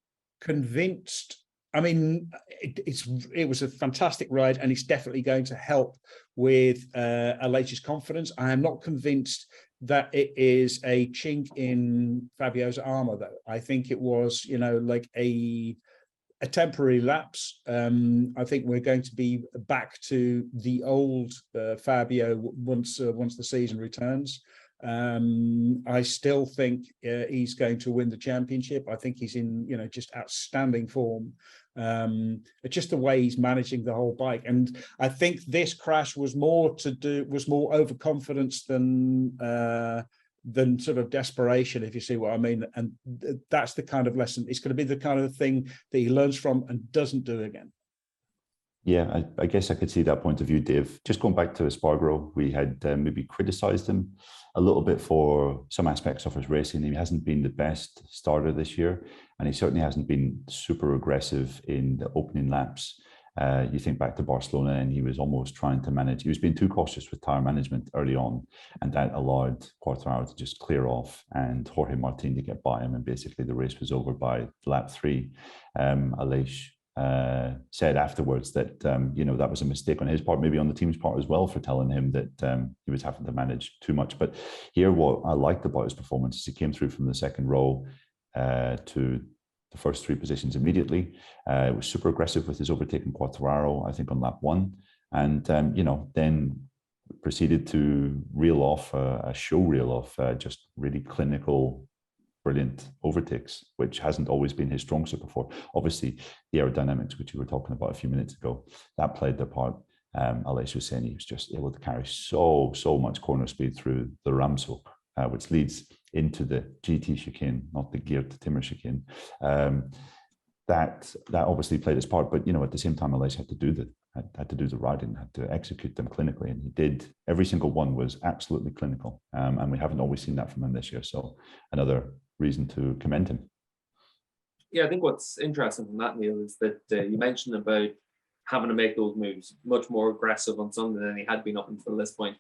convinced. I mean, it was a fantastic ride, and it's definitely going to help with Aleix's confidence. I am not convinced that it is a chink in Fabio's armor, though. I think it was, like a temporary lapse. I think we're going to be back to the old Fabio once the season returns. I still think he's going to win the championship. I think he's in, just outstanding form. Just the way he's managing the whole bike. And I think this crash was more overconfidence than sort of desperation, if you see what I mean. And that's the kind of lesson. It's going to be the kind of thing that he learns from and doesn't do again. Yeah, I guess I could see that point of view, Dave. Just going back to Espargaro, we had maybe criticised him a little bit for some aspects of his racing. He hasn't been the best starter this year, and he certainly hasn't been super aggressive in the opening laps. You think back to Barcelona, and he was almost trying to manage. He was being too cautious with tyre management early on, and that allowed Quartararo to just clear off and Jorge Martin to get by him, and basically the race was over by lap 3. Aleix said afterwards that that was a mistake on his part, maybe on the team's part as well, for telling him that he was having to manage too much. But here, what I liked about his performance is he came through from the second row to the first 3 positions immediately. It was super aggressive with his overtaking Quartararo, I think, on lap 1, and then proceeded to reel off a show reel of just really clinical brilliant overtakes, which hasn't always been his strong suit before. Obviously, the aerodynamics, which you were talking about a few minutes ago, that played their part. Aleix was saying he was just able to carry so much corner speed through the Rams hook, which leads into the GT chicane, not the geared Timmer chicane. That obviously played its part, but at the same time, Aleix had to do the riding, had to execute them clinically, and he did. Every single one was absolutely clinical, and we haven't always seen that from him this year. So another reason to commend him. Yeah, I think what's interesting from that, Neil, is that you mentioned about having to make those moves much more aggressive on Sunday than he had been up until this point.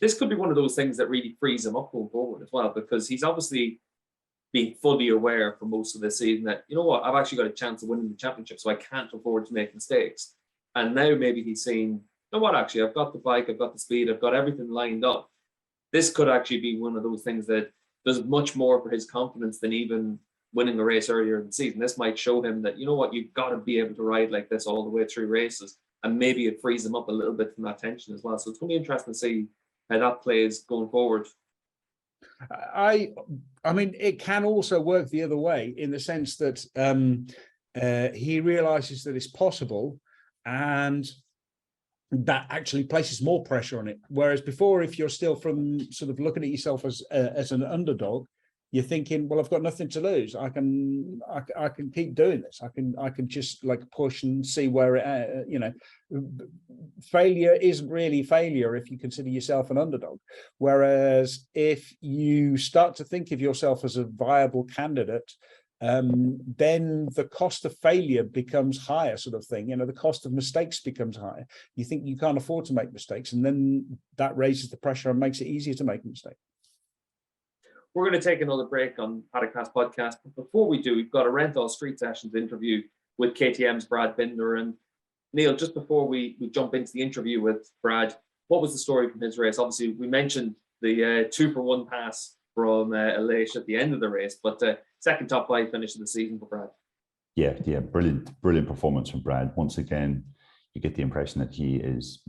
This could be one of those things that really frees him up going forward as well, because he's obviously been fully aware for most of the season that, I've actually got a chance of winning the championship, so I can't afford to make mistakes. And now maybe he's saying, actually, I've got the bike, I've got the speed, I've got everything lined up. This could actually be one of those things that does much more for his confidence than even winning a race earlier in the season. This might show him that, you've got to be able to ride like this all the way through races. And maybe it frees him up a little bit from that tension as well. So it's going to be interesting to see how that plays going forward. I mean, it can also work the other way in the sense that he realizes that it's possible, and that actually places more pressure on it. Whereas before, if you're still from sort of looking at yourself as an underdog, you're thinking, well, I've got nothing to lose. I can keep doing this. I can just like push and see where it, failure isn't really failure if you consider yourself an underdog. Whereas if you start to think of yourself as a viable candidate, then the cost of failure becomes higher, sort of thing. The cost of mistakes becomes higher. You think you can't afford to make mistakes, and then that raises the pressure and makes it easier to make a mistake. We're going to take another break on Paddock Pass podcast. But before we do, we've got a Rental Street Sessions interview with KTM's Brad Binder. And Neil, just before we jump into the interview with Brad, what was the story from his race? Obviously, we mentioned the 2-for-1 pass from Aleix at the end of the race, but second top 5 finish of the season for Brad. Yeah, brilliant performance from Brad. Once again, you get the impression that he is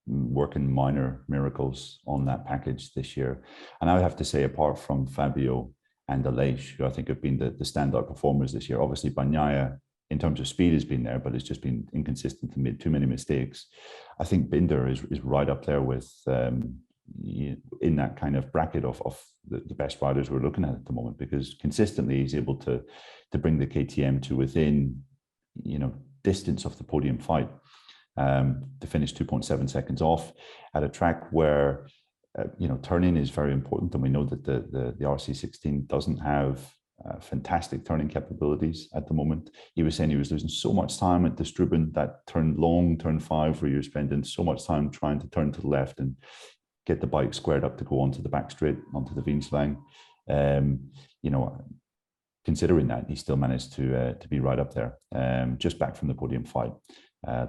working minor miracles on that package this year. And I would have to say, apart from Fabio and Aleix, who I think have been the standout performers this year, obviously Bagnaia in terms of speed has been there, but it's just been inconsistent and made too many mistakes. I think Binder is right up there with in that kind of bracket of the best riders we're looking at the moment, because consistently he's able to bring the KTM to within distance of the podium fight. To finish 2.7 seconds off at a track where turning is very important, and we know that the RC16 doesn't have fantastic turning capabilities at the moment. He was saying he was losing so much time at the Strubben, that turn 5, where you're spending so much time trying to turn to the left and get the bike squared up to go onto the back straight, onto the Wienslang. Considering that, he still managed to be right up there, just back from the podium fight.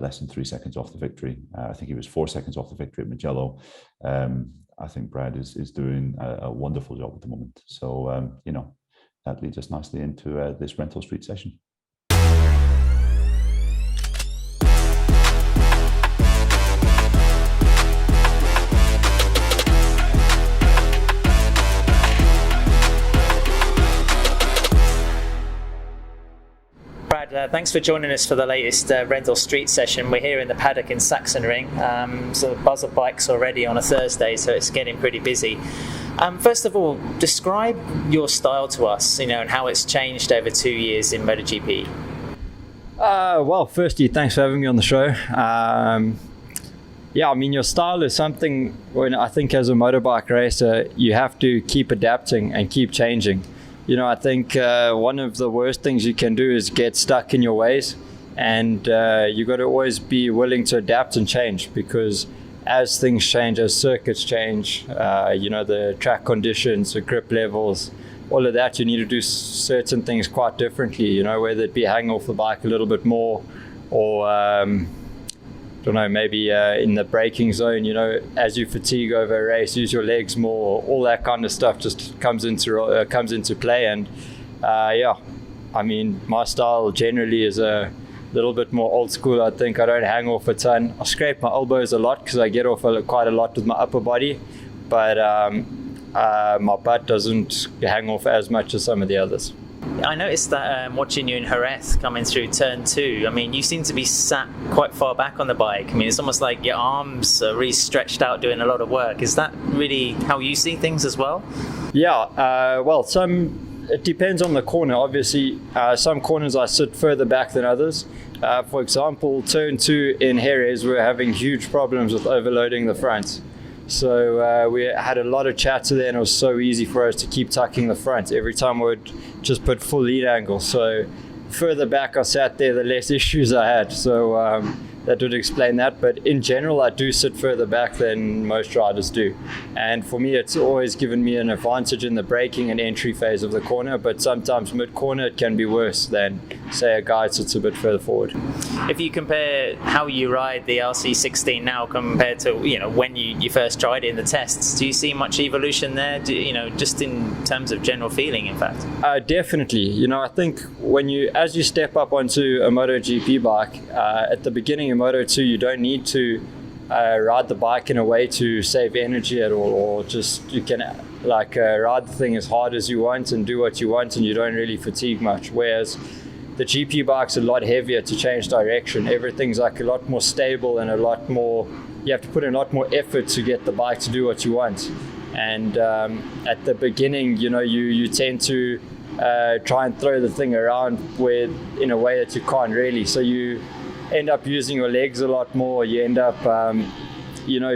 Less than 3 seconds off the victory. I think he was 4 seconds off the victory at Mugello. I think Brad is doing a wonderful job at the moment. So, that leads us nicely into this Rental Street session. Thanks for joining us for the latest Rental Street session. We're here in the paddock in Sachsenring. So the buzz of bikes already on a Thursday, so it's getting pretty busy. First of all, describe your style to us, and how it's changed over 2 years in MotoGP. Well, firstly, thanks for having me on the show. Your style is something when I think as a motorbike racer, you have to keep adapting and keep changing. I think one of the worst things you can do is get stuck in your ways, and you got to always be willing to adapt and change, because as things change, as circuits change, the track conditions, the grip levels, all of that, you need to do certain things quite differently, whether it be hang off the bike a little bit more, or maybe in the braking zone, as you fatigue over a race, use your legs more. All that kind of stuff just comes into play. And my style generally is a little bit more old school. I think I don't hang off a ton. I scrape my elbows a lot because I get off quite a lot with my upper body. But my butt doesn't hang off as much as some of the others. I noticed that watching you in Jerez coming through turn 2, I mean, you seem to be sat quite far back on the bike. I mean, it's almost like your arms are really stretched out doing a lot of work. Is that really how you see things as well? Yeah, well, it depends on the corner. Obviously, some corners I sit further back than others. For example, turn 2 in Jerez, we're having huge problems with overloading the front. So we had a lot of chatter there, and it was so easy for us to keep tucking the front. Every time we would just put full lead angle. So further back I sat there, the less issues I had. So that would explain that. But in general, I do sit further back than most riders do. And for me, it's always given me an advantage in the braking and entry phase of the corner. But sometimes mid-corner, it can be worse than, say, a guy sits a bit further forward. If you compare how you ride the RC16 now compared to when you first tried it in the tests, do you see much evolution there? Just in terms of general feeling, in fact. Definitely. I think as you step up onto a MotoGP bike, at the beginning in Moto2, you don't need to ride the bike in a way to save energy at all, or just you can ride the thing as hard as you want and do what you want, and you don't really fatigue much. Whereas the GP bike's a lot heavier to change direction. Everything's like a lot more stable and a lot more, you have to put in a lot more effort to get the bike to do what you want. And at the beginning, you tend to try and throw the thing around in a way that you can't really. So you end up using your legs a lot more. You end up,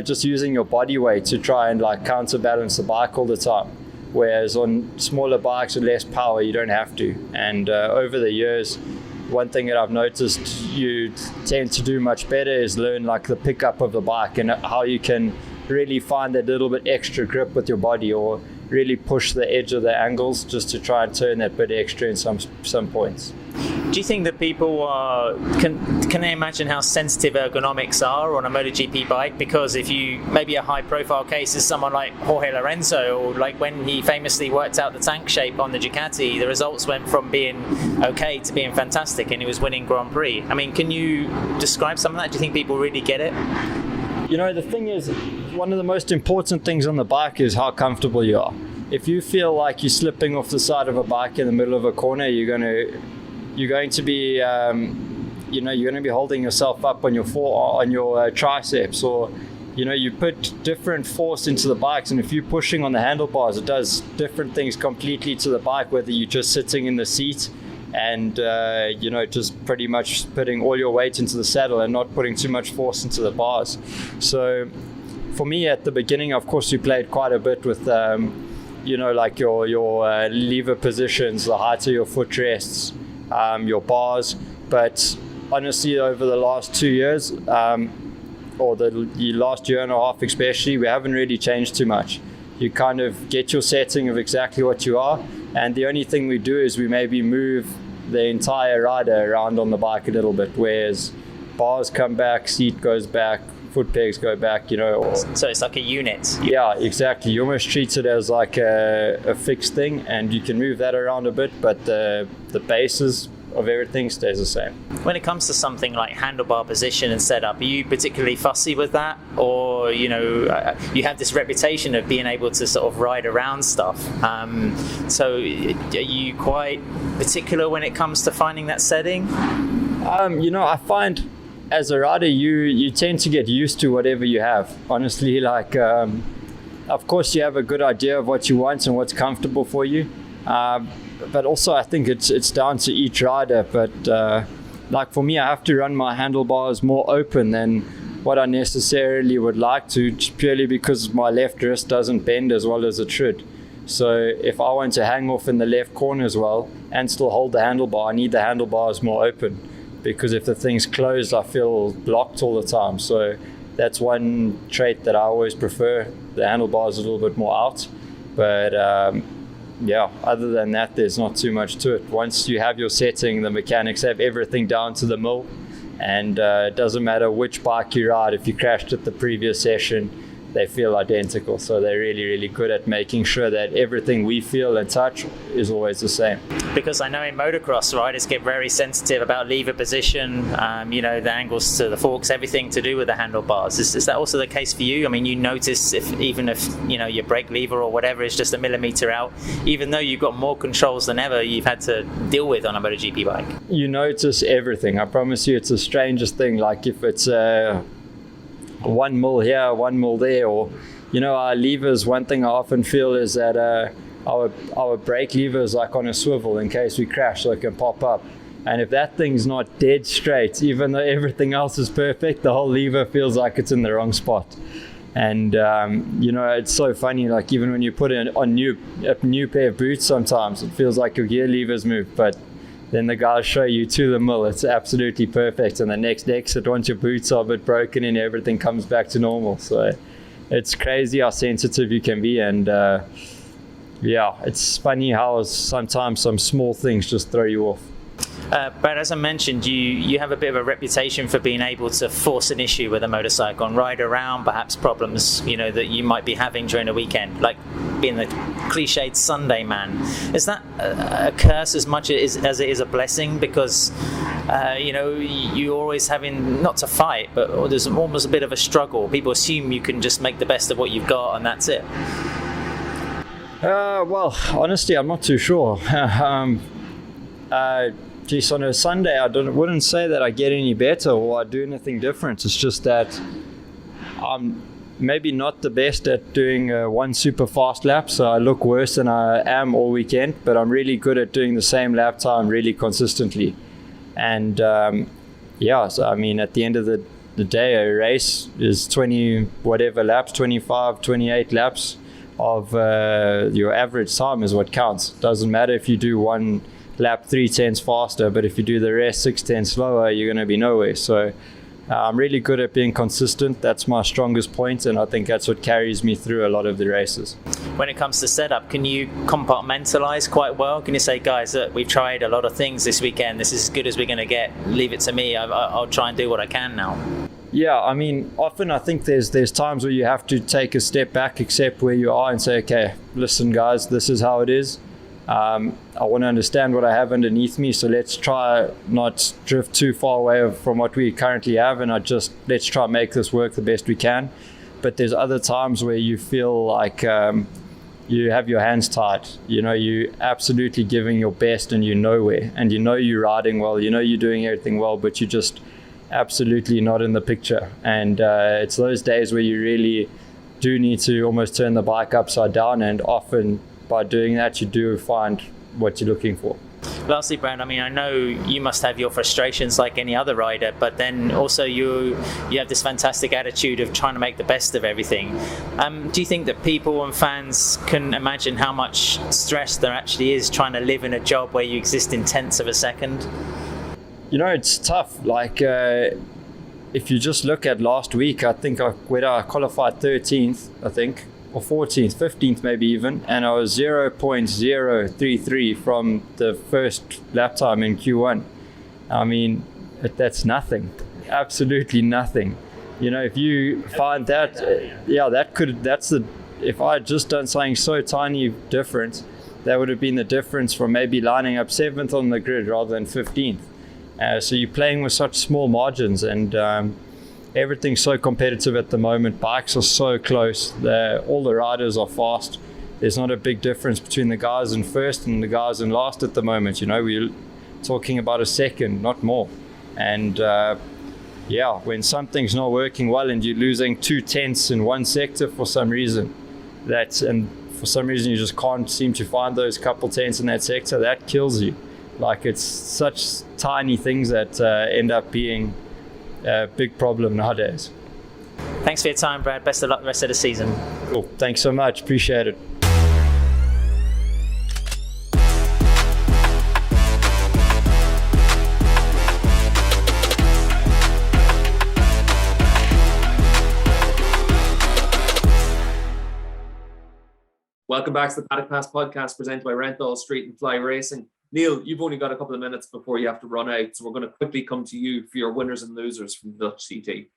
just using your body weight to try and counterbalance the bike all the time. Whereas on smaller bikes with less power, you don't have to. And over the years, one thing that I've noticed you tend to do much better is learn the pickup of the bike and how you can really find that little bit extra grip with your body, or really push the edge of the angles just to try and turn that bit extra in some points. Do you think that people can they imagine how sensitive ergonomics are on a MotoGP bike? Because if you, maybe a high profile case is someone like Jorge Lorenzo, or when he famously worked out the tank shape on the Ducati, the results went from being okay to being fantastic, and he was winning Grand Prix. I mean, can you describe some of that? Do you think people really get it? The thing is, one of the most important things on the bike is how comfortable you are. If you feel like you're slipping off the side of a bike in the middle of a corner, you're going to be you're going to be holding yourself up on your triceps, or you put different force into the bikes, and if you're pushing on the handlebars, it does different things completely to the bike, whether you're just sitting in the seat and just pretty much putting all your weight into the saddle and not putting too much force into the bars. So for me, at the beginning, of course, we played quite a bit with your lever positions, the height of your foot rests, your bars. But honestly, over the last 2 years, or the last year and a half especially, we haven't really changed too much. You kind of get your setting of exactly what you are, and the only thing we do is we maybe move the entire rider around on the bike a little bit, whereas bars come back, seat goes back, foot pegs go back, So it's like a unit. Yeah, exactly. You almost treat it as like a fixed thing, and you can move that around a bit, but the basis of everything stays the same. When it comes to something like handlebar position and setup, are you particularly fussy with that? Or, you have this reputation of being able to sort of ride around stuff. So are you quite particular when it comes to finding that setting? I find as a rider, you tend to get used to whatever you have. Honestly, of course you have a good idea of what you want and what's comfortable for you. But also I think it's down to each rider. But for me, I have to run my handlebars more open than what I necessarily would like to, purely because my left wrist doesn't bend as well as it should. So if I want to hang off in the left corner as well and still hold the handlebar, I need the handlebars more open, because if the thing's closed, I feel blocked all the time. So that's one trait that I always prefer. The handlebars a little bit more out. But other than that, there's not too much to it. Once you have your setting, the mechanics have everything down to the mill, and it doesn't matter which bike you ride. If you crashed at the previous session, they feel identical. So they're really, really good at making sure that everything we feel and touch is always the same. Because I know in motocross, riders get very sensitive about lever position, the angles to the forks, everything to do with the handlebars. Is that also the case for you? I mean, you notice even if your brake lever or whatever is just a millimeter out, even though you've got more controls than ever you've had to deal with on a MotoGP bike. You notice everything. I promise you, it's the strangest thing. Like if it's 1 mil here, 1 mil there, or our levers, one thing I often feel is that our brake lever is like on a swivel in case we crash, so it can pop up. And if that thing's not dead straight, even though everything else is perfect, the whole lever feels like it's in the wrong spot. And it's so funny, like even when you put it on a new pair of boots, sometimes it feels like your gear levers move, but then the guys show you to the mill, it's absolutely perfect. And the next exit, once your boots are a bit broken and everything comes back to normal. So it's crazy how sensitive you can be. And it's funny how sometimes some small things just throw you off. But as I mentioned, you have a bit of a reputation for being able to force an issue with a motorcycle and ride around perhaps problems that you might be having during the weekend, like being the cliched Sunday man. Is that a curse as much as it is a blessing? Because you're always having not to fight, but there's almost a bit of a struggle. People assume you can just make the best of what you've got and that's it. Well, honestly, I'm not too sure. On a Sunday, I wouldn't say that I get any better or I do anything different. It's just that I'm maybe not the best at doing one super fast lap, so I look worse than I am all weekend, but I'm really good at doing the same lap time really consistently. And so I mean, at the end of the day, a race is 20 whatever laps, 25, 28 laps of your average time is what counts. Doesn't matter if you do one lap 3/10 faster, but if you do the rest 6/10 slower, you're going to be nowhere. So I'm really good at being consistent. That's my strongest point, and I think that's what carries me through a lot of the races. When it comes to setup, can you compartmentalize quite well? Can you say, guys, we've tried a lot of things this weekend, this is as good as we're going to get, leave it to me, I'll try and do what I can now? Yeah, I mean, often I think there's times where you have to take a step back, accept where you are and say, okay, listen guys, this is how it is. I want to understand what I have underneath me, so let's try not drift too far away from what we currently have, and let's try and make this work the best we can. But there's other times where you feel like you have your hands tied. You're absolutely giving your best and where, and you're riding well, you're doing everything well, but you're just absolutely not in the picture. And it's those days where you really do need to almost turn the bike upside down, and often by doing that, you do find what you're looking for. Lastly, Brad, I mean, I know you must have your frustrations like any other rider, but then also you have this fantastic attitude of trying to make the best of everything. Do you think that people and fans can imagine how much stress there actually is trying to live in a job where you exist in tenths of a second? It's tough. Like, if you just look at last week, I think I qualified 13th, I think, or 14th, 15th maybe even, and I was 0.033 from the first lap time in Q1. I mean, that's nothing, absolutely nothing. If you find that, if I had just done something so tiny different, that would have been the difference from maybe lining up 7th on the grid rather than 15th. So you're playing with such small margins, and everything's so competitive at the moment. Bikes are so close. All the riders are fast. There's not a big difference between the guys in first and the guys in last at the moment. We're talking about a second, not more. And when something's not working well and you're losing 2/10 in one sector for some reason, for some reason you just can't seem to find those couple tenths in that sector, that kills you. Like, it's such tiny things that end up being a big problem nowadays. Thanks for your time, Brad. Best of luck the rest of the season. Cool. Thanks so much. Appreciate it. Welcome back to the Paddock Pass podcast presented by Renthal Street and Fly Racing. Neil, you've only got a couple of minutes before you have to run out, so we're going to quickly come to you for your winners and losers from the Dutch TT.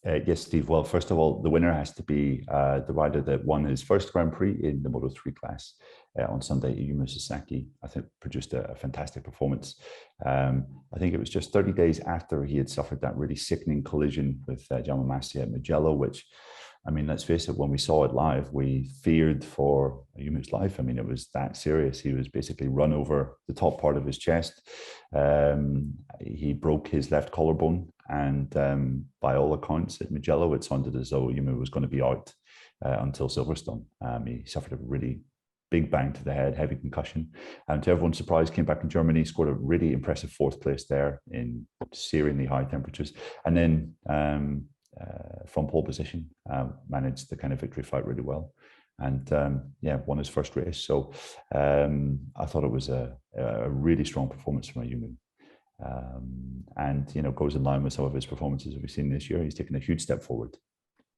Yes, Steve. Well, first of all, the winner has to be the rider that won his first Grand Prix in the Moto3 class on Sunday. Yuma Sasaki, I think, produced a fantastic performance. I think it was just 30 days after he had suffered that really sickening collision with Jaume Masia at Mugello, which, I mean, let's face it, when we saw it live, we feared for Yuma's life. I mean, it was that serious. He was basically run over the top part of his chest. He broke his left collarbone. And by all accounts at Mugello, it sounded as though Yuma was going to be out until Silverstone. He suffered a really big bang to the head, heavy concussion. And to everyone's surprise, came back in Germany, scored a really impressive fourth place there in searingly high temperatures. And then from pole position, managed the kind of victory fight really well. And won his first race. So I thought it was a really strong performance from Yuma. And goes in line with some of his performances that we've seen this year. He's taken a huge step forward.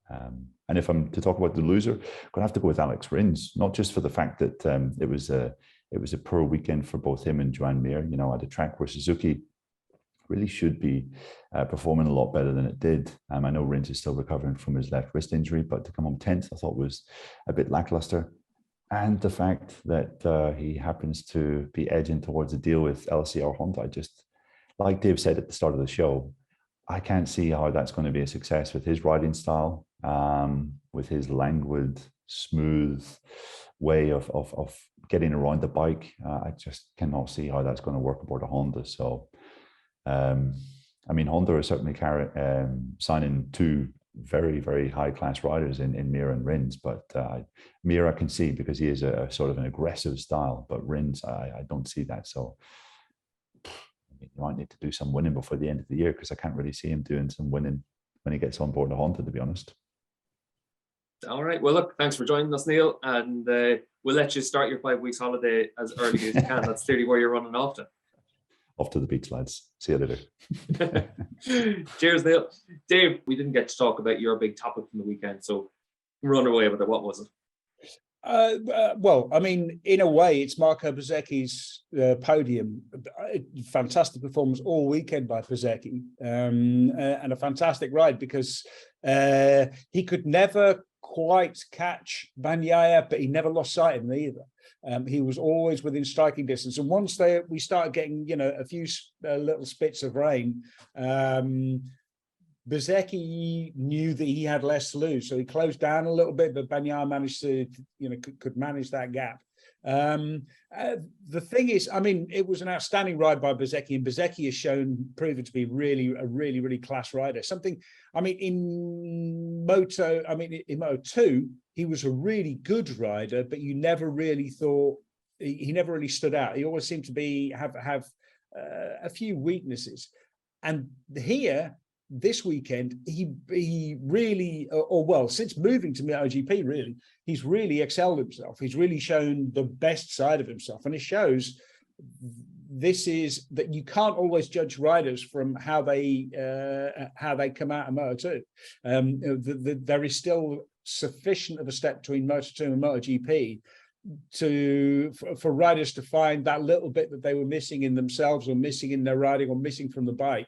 And if I'm to talk about the loser, I'm going to have to go with Alex Rins, not just for the fact that it was a poor weekend for both him and Joan Mir. At a track where Suzuki really should be performing a lot better than it did. I know Rins is still recovering from his left wrist injury, but to come home 10th, I thought was a bit lackluster. And the fact that he happens to be edging towards a deal with LCR Honda, I just, like Dave said at the start of the show, I can't see how that's going to be a success with his riding style, with his languid, smooth way of getting around the bike. I just cannot see how that's going to work aboard a Honda. So, Honda is certainly signing two very, very high-class riders in Mir and Rins, but Mir I can see because he is a sort of an aggressive style, but Rins, I don't see that. So you might need to do some winning before the end of the year, because I can't really see him doing some winning when he gets on board the Honda, to be honest. All right. Well, look, thanks for joining us, Neil, and we'll let you start your 5 weeks holiday as early as you can. That's clearly where you're running off to. Off to the beach, lads. See you later. Cheers, Neil. Dave, we didn't get to talk about your big topic from the weekend, so run away with it. What was it? Well, in a way, it's Marco Bezzecchi's podium. Fantastic performance all weekend by Bezzecchi, and a fantastic ride, because he could never quite catch Bagnaia, but he never lost sight of him either. He was always within striking distance. And once we started getting, a few little spits of rain, Bezzecchi knew that he had less to lose, so he closed down a little bit, but Bagnaia managed to, could manage that gap. The thing is, it was an outstanding ride by Bezzecchi, and Bezzecchi has proven to be a really class rider. In Moto2, he was a really good rider, but you never really thought he never really stood out. He always seemed to have a few weaknesses, and here, this weekend, he really, since moving to MotoGP, really, he's really excelled himself. He's really shown the best side of himself, and it shows that you can't always judge riders from how they come out of Moto2. There is still sufficient of a step between Moto2 and MotoGP for riders to find that little bit that they were missing in themselves, or missing in their riding, or missing from the bike,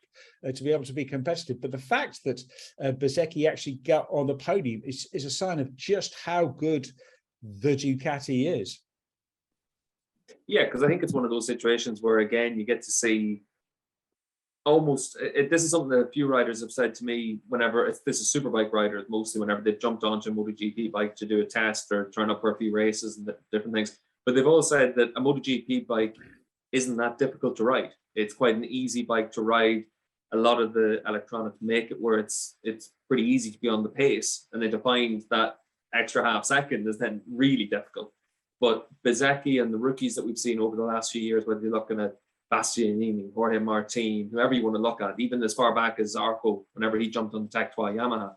to be able to be competitive. But the fact that Bezzecchi actually got on the podium is a sign of just how good the Ducati is. Yeah, because I think it's one of those situations where, again, you get to see this is something that a few riders have said to me whenever, this is superbike riders mostly, whenever they've jumped onto a MotoGP bike to do a test or turn up for a few races and different things. But they've all said that a MotoGP bike isn't that difficult to ride. It's quite an easy bike to ride. A lot of the electronics make it where it's pretty easy to be on the pace, and then to find that extra half second is then really difficult. But Bezzecchi and the rookies that we've seen over the last few years, whether you're looking at Bastianini, Jorge Martin, whoever you want to look at, even as far back as Zarco, whenever he jumped on the Tech 2 Yamaha,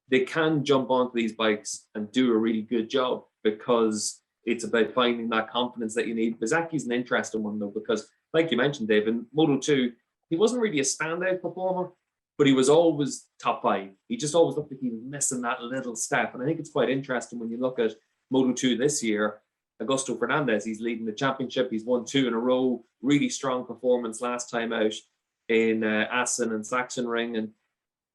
they can jump onto these bikes and do a really good job, because it's about finding that confidence that you need. Bezzecchi's an interesting one, though, because, like you mentioned, Dave, in Moto2, he wasn't really a standout performer, but he was always top 5. He just always looked like he was missing that little step. And I think it's quite interesting when you look at Moto2 this year. Augusto Fernandez, he's leading the championship. He's won 2 in a row. Really strong performance last time out in Assen and Sachsenring. And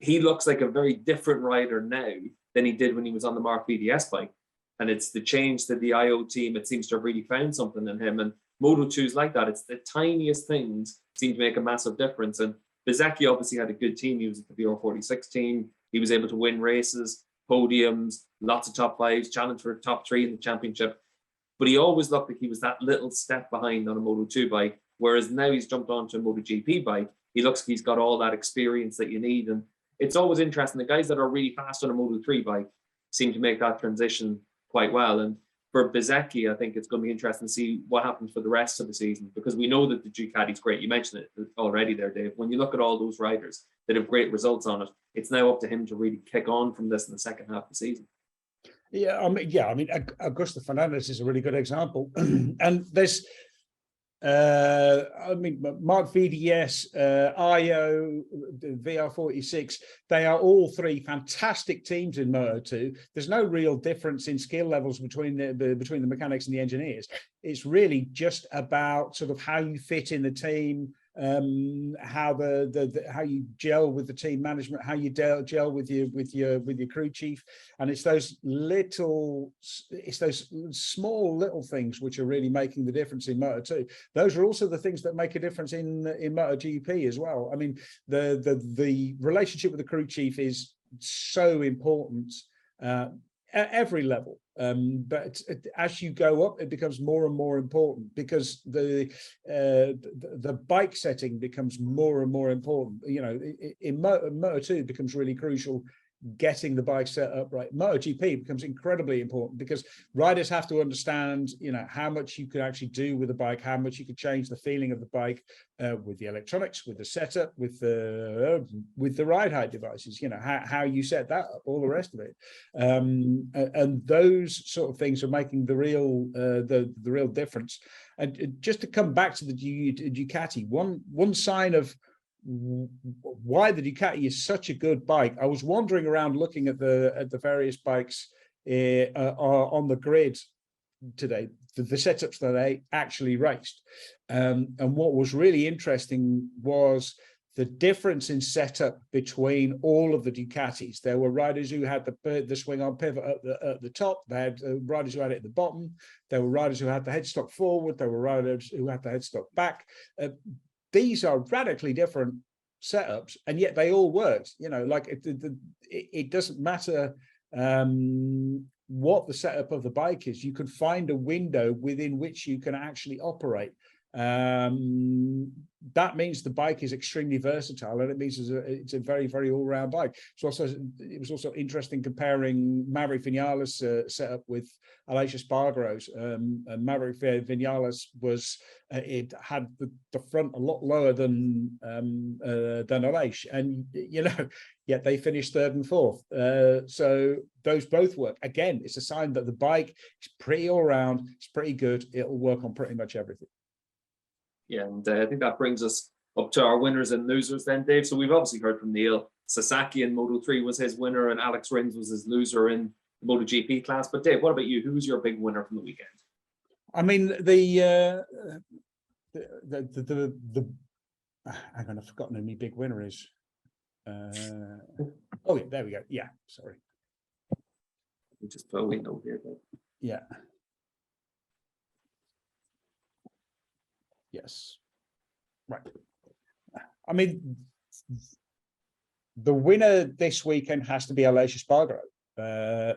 he looks like a very different rider now than he did when he was on the Mark VDS bike. And it's the change to the IO team. It seems to have really found something in him. And Moto2's like that. It's the tiniest things seem to make a massive difference. And Bezzecchi obviously had a good team. He was at the VR46 team. He was able to win races, podiums, lots of top fives, challenge for top three in the championship. But he always looked like he was that little step behind on a Moto2 bike. Whereas now he's jumped onto a MotoGP bike. He looks like he's got all that experience that you need. And it's always interesting. The guys that are really fast on a Moto3 bike seem to make that transition quite well. And for Bezzecchi, I think it's going to be interesting to see what happens for the rest of the season, because we know that the Ducati's great. You mentioned it already there, Dave. When you look at all those riders that have great results on it, it's now up to him to really kick on from this in the second half of the season. I mean, Augusto Fernandez is a really good example. And there's, Mark VDS, IO, VR46, they are all three fantastic teams in Moto2. There's no real difference in skill levels between the mechanics and the engineers. It's really just about sort of how you fit in the team, how how you gel with the team management, how you gel with your crew chief, and it's those small little things which are really making the difference in Moto2. Those are also the things that make a difference in MotoGP as well. I mean, the relationship with the crew chief is so important at every level. But as you go up, it becomes more and more important, because the bike setting becomes more and more important. You know, in Moto2 it becomes really crucial getting the bike set up right. MotoGP becomes incredibly important because riders have to understand, you know, how much you can actually do with the bike, how much you can change the feeling of the bike with the electronics, with the setup, with the ride height devices, you know, how you set that up, all the rest of it. And those sort of things are making the real difference. And just to come back to the Ducati, one sign of why the Ducati is such a good bike. I was wandering around looking at the various bikes on the grid today, the setups that they actually raced, and what was really interesting was the difference in setup between all of the Ducatis. There were riders who had the swing arm pivot at the top. They had riders who had it at the bottom. There were riders who had the headstock forward. There were riders who had the headstock back. These are radically different setups, and yet they all worked. You know, like it doesn't matter what the setup of the bike is. You can find a window within which you can actually operate. That means the bike is extremely versatile, and it means it's a very, very all-round bike. It was also interesting comparing Maverick Vinales' setup with Aleix Espargaro's. Maverick Vinales was it had the front a lot lower than Aleix, and you know, yet they finished third and fourth. So those both work. Again, it's a sign that the bike is pretty all-round. It's pretty good. It'll work on pretty much everything. Yeah, and I think that brings us up to our winners and losers then, Dave. So we've obviously heard from Neil. Sasaki in Moto3 was his winner, and Alex Rins was his loser in the MotoGP class. But Dave, what about you? Who was your big winner from the weekend? I mean, hang on, I've forgotten who my big winner is. Oh yeah, there we go. Yeah, sorry. We just put a window here, Dave. Yeah. Yes. Right. I mean, the winner this weekend has to be Aleix Espargaro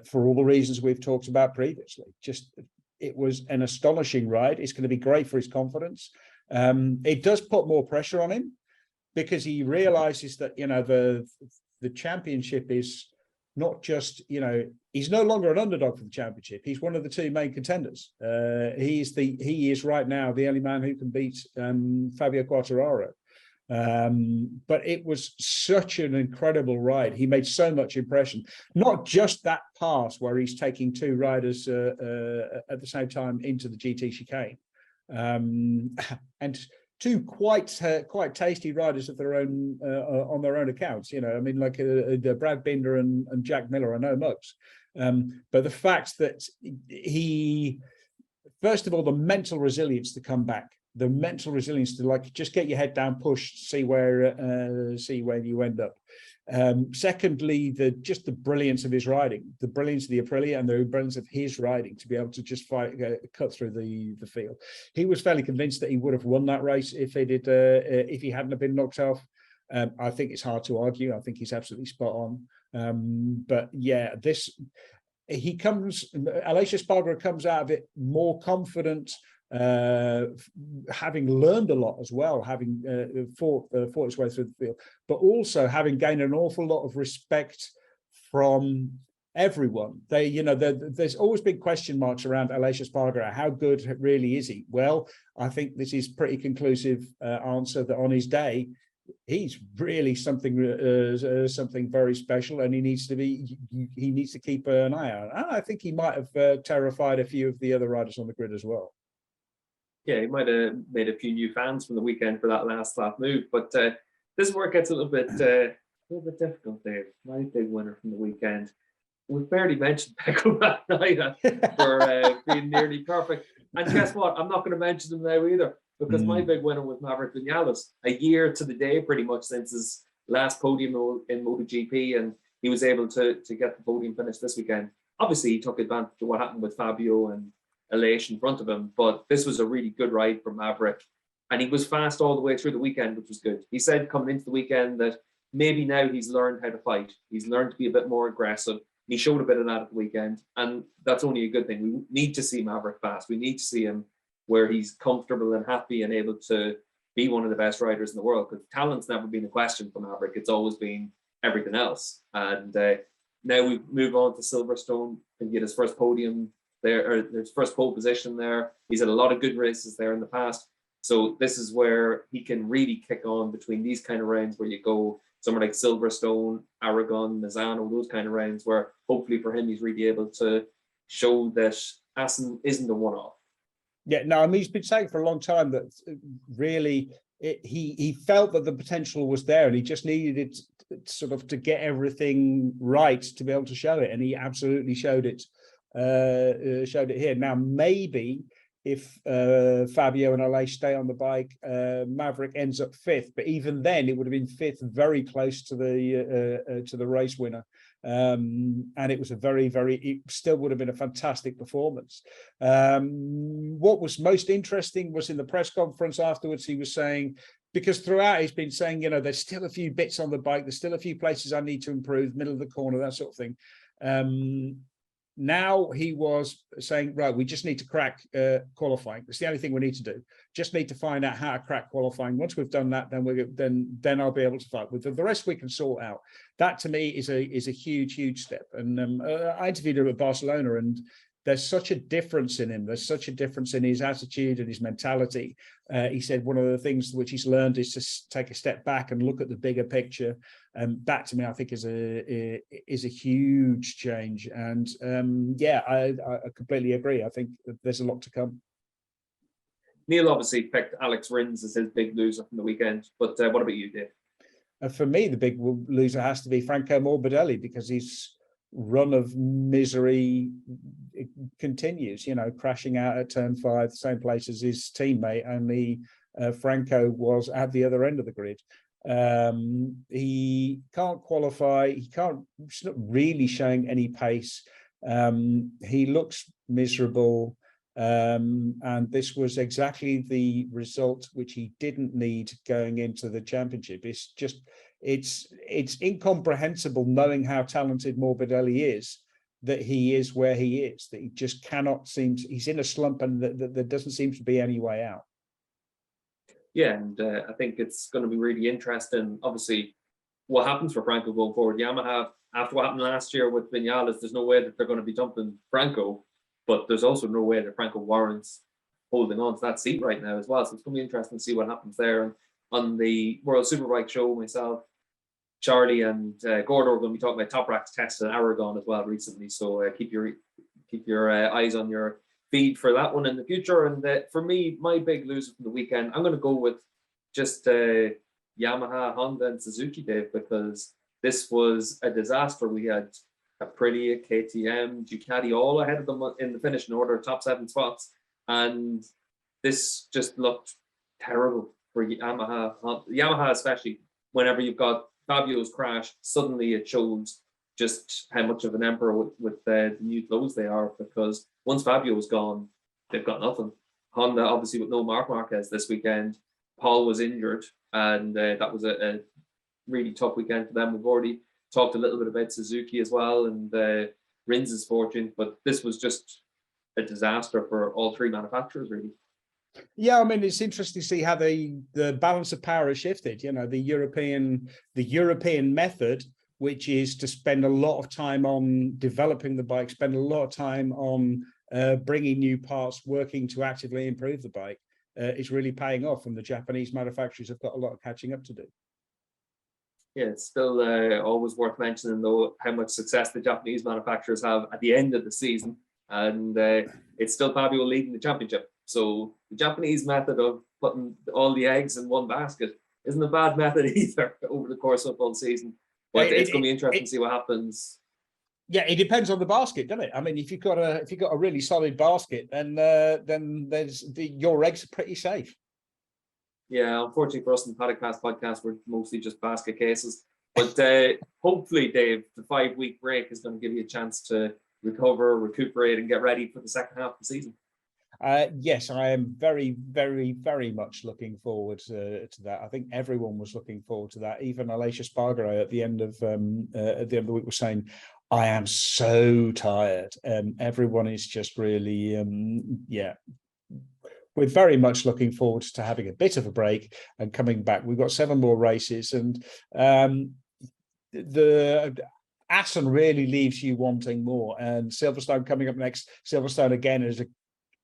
for all the reasons we've talked about previously. Just, it was an astonishing ride. It's going to be great for his confidence. It does put more pressure on him because he realizes that, you know, the championship is not just, you know, he's no longer an underdog for the championship. He's one of the two main contenders. He is right now the only man who can beat Fabio Quartararo. But it was such an incredible ride. He made so much impression. Not just that pass where he's taking two riders at the same time into the GT chicane, and two quite tasty riders of their own on their own accounts. You know, I mean, like Brad Binder and Jack Miller are no mugs. But the fact that he, first of all, the mental resilience to come back, the mental resilience to like just get your head down, push, see where you end up. Secondly, just the brilliance of his riding, the brilliance of the Aprilia and the brilliance of his riding to be able to just cut through the field. He was fairly convinced that he would have won that race if if he hadn't have been knocked off. I think it's hard to argue. I think he's absolutely spot on. But yeah, Aleix Espargaro comes out of it more confident, having learned a lot as well, having fought his way through the field, but also having gained an awful lot of respect from everyone. There's always been question marks around Aleix Espargaro. How good really is he? Well, I think this is pretty conclusive answer that on his day, he's really something very special, and he needs to keep an eye out. And I think he might have terrified a few of the other riders on the grid as well. Yeah, he might have made a few new fans from the weekend for that last lap move. But this is where it gets a little bit difficult, Dave. My big winner from the weekend. We've barely mentioned Peco Bagnaia for being nearly perfect. And guess what? I'm not going to mention him now either, because my big winner was Maverick Vinales. A year to the day, pretty much, since his last podium in MotoGP, and he was able to get the podium finish this weekend. Obviously, he took advantage of what happened with Fabio and Aleix in front of him, but this was a really good ride for Maverick, and he was fast all the way through the weekend, which was good. He said coming into the weekend that maybe now he's learned how to fight. He's learned to be a bit more aggressive. He showed a bit of that at the weekend, and that's only a good thing. We need to see Maverick fast. We need to see him where he's comfortable and happy and able to be one of the best riders in the world, because talent's never been a question for Maverick. It's always been everything else. And now we move on to Silverstone and get his first podium there, or his first pole position there. He's had a lot of good races there in the past. So this is where he can really kick on between these kind of rounds where you go somewhere like Silverstone, Aragon, Misano, those kind of rounds where hopefully for him, he's really able to show that Assen isn't a one-off. Yeah, no, I mean, he's been saying for a long time that really he felt that the potential was there, and he just needed it sort of to get everything right to be able to show it, and he absolutely showed it. Showed it here. Now, maybe if Fabio and Aleix stay on the bike, Maverick ends up fifth, but even then, it would have been fifth, very close to the race winner. And it was it still would have been a fantastic performance. What was most interesting was in the press conference afterwards, he was saying, because throughout he's been saying, there's still a few bits on the bike, there's still a few places I need to improve, middle of the corner, that sort of thing. Now he was saying, right, we just need to crack qualifying. That's the only thing we need to do. Just need to find out how to crack qualifying. Once we've done that, then I'll be able to fight. With the rest we can sort out. That to me is a huge step. And I interviewed him at Barcelona, and there's such a difference in him. There's such a difference in his attitude and his mentality. He said one of the things which he's learned is to take a step back and look at the bigger picture. That to me, I think is a huge change. And I completely agree. I think there's a lot to come. Neil obviously picked Alex Rins as his big loser from the weekend, but what about you, Dave? For me, the big loser has to be Franco Morbidelli, because his run of misery continues, crashing out at turn 5, the same place as his teammate, only Franco was at the other end of the grid. He can't qualify. He's not really showing any pace. He looks miserable. And this was exactly the result which he didn't need going into the championship. It's incomprehensible, knowing how talented Morbidelli is, that he is where he is, that he just cannot he's in a slump, and there doesn't seem to be any way out. Yeah, and I think it's going to be really interesting, obviously, what happens for Franco going forward. Yamaha, after what happened last year with Vinales, there's no way that they're going to be dumping Franco, but there's also no way that Franco warrants holding on to that seat right now as well. So it's going to be interesting to see what happens there. And on the World Superbike show, myself, Charlie, and Gordo are going to be talking about Top Rack's test in Aragon as well recently. So keep your eyes on your feed for that one in the future. And for me, my big loser from the weekend, I'm going to go with just Yamaha, Honda, and Suzuki, Dave, because this was a disaster. We had Aprilia, KTM, Ducati all ahead of them in the finishing order, top 7 spots, and this just looked terrible for Yamaha. Yamaha, especially whenever you've got Fabio's crash, suddenly it showed just how much of an emperor with the new clothes they are, because once Fabio was gone, they've got nothing. Honda, obviously, with no Marc Marquez this weekend, Paul was injured, and that was a really tough weekend for them. We've already talked a little bit about Suzuki as well, and Rins' fortune, but this was just a disaster for all three manufacturers, really. Yeah, I mean, it's interesting to see how the balance of power has shifted. You know, the European method, which is to spend a lot of time on developing the bike, spend a lot of time on bringing new parts, working to actively improve the bike, is really paying off. And the Japanese manufacturers have got a lot of catching up to do. Yeah, it's still always worth mentioning, though, how much success the Japanese manufacturers have at the end of the season. And it's still Fabio leading the championship. So the Japanese method of putting all the eggs in one basket isn't a bad method either over the course of one season. But it's going to be interesting to see what happens. Yeah, it depends on the basket, doesn't it? I mean, if you've got a really solid basket, then your eggs are pretty safe. Yeah, unfortunately for us in the Paddock podcast, we're mostly just basket cases. But hopefully, Dave, the 5-week break is going to give you a chance to recover, recuperate, and get ready for the second half of the season. Yes, I am very, very, very much looking forward to that. I think everyone was looking forward to that. Even Aleix Espargaro at the end of the week was saying, "I am so tired." Everyone is just really, We're very much looking forward to having a bit of a break and coming back. We've got 7 more races, and the Assen really leaves you wanting more. And Silverstone coming up next. Silverstone again is a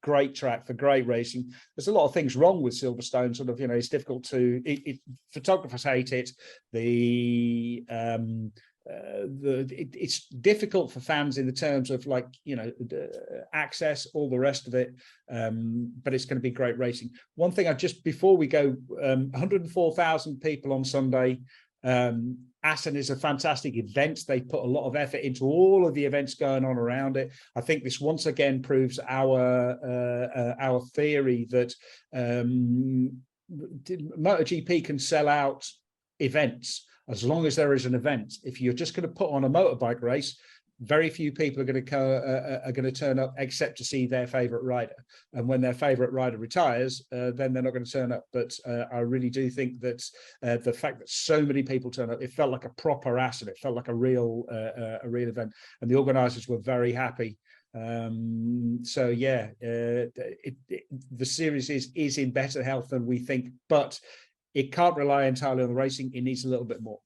great track for great racing. There's a lot of things wrong with Silverstone. Sort of, it's difficult to. Photographers hate it. It's difficult for fans in the terms of access, all the rest of it. But it's going to be great racing. One thing before we go, 104,000 people on Sunday. Assen is a fantastic event. They put a lot of effort into all of the events going on around it. I think this once again proves our theory that MotoGP can sell out events as long as there is an event. If you're just going to put on a motorbike race, very few people are going to turn up except to see their favorite rider. And when their favorite rider retires, then they're not going to turn up. But I really do think that the fact that so many people turn up, it felt like a proper Assen. It felt like a real event, and the organisers were very happy. The series is in better health than we think, but it can't rely entirely on the racing. It needs a little bit more.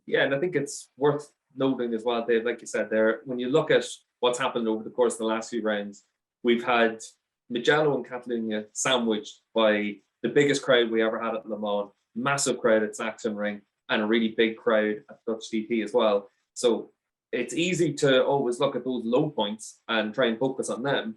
Yeah, and I think it's worth noting as well, Dave, like you said there, when you look at what's happened over the course of the last few rounds, we've had Mugello and Catalunya sandwiched by the biggest crowd we ever had at Le Mans, massive crowd at Sachsenring, and a really big crowd at Dutch GP as well. So it's easy to always look at those low points and try and focus on them,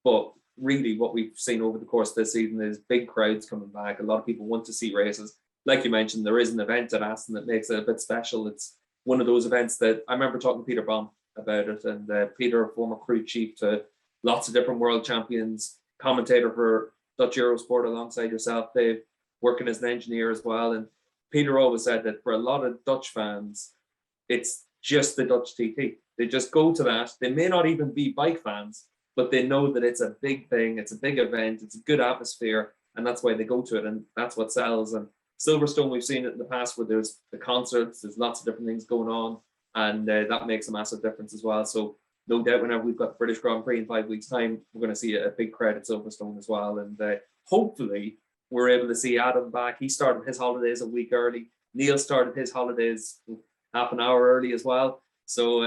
but really what we've seen over the course of this season is big crowds coming back. A lot of people want to see races. Like you mentioned, there is an event at Assen that makes it a bit special. It's one of those events that I remember talking to Peter Baum about it, and Peter, former crew chief to lots of different world champions, commentator for Dutch Eurosport alongside yourself, Dave, working as an engineer as well. And Peter always said that for a lot of Dutch fans, it's just the Dutch TT. They just go to that. They may not even be bike fans, but they know that it's a big thing, it's a big event, it's a good atmosphere, and that's why they go to it, and that's what sells. And Silverstone, we've seen it in the past where there's the concerts, there's lots of different things going on, and that makes a massive difference as well. So no doubt whenever we've got the British Grand Prix in 5 weeks' time, we're going to see a big crowd at Silverstone as well. And hopefully we're able to see Adam back. He started his holidays a week early. Neil started his holidays half an hour early as well. So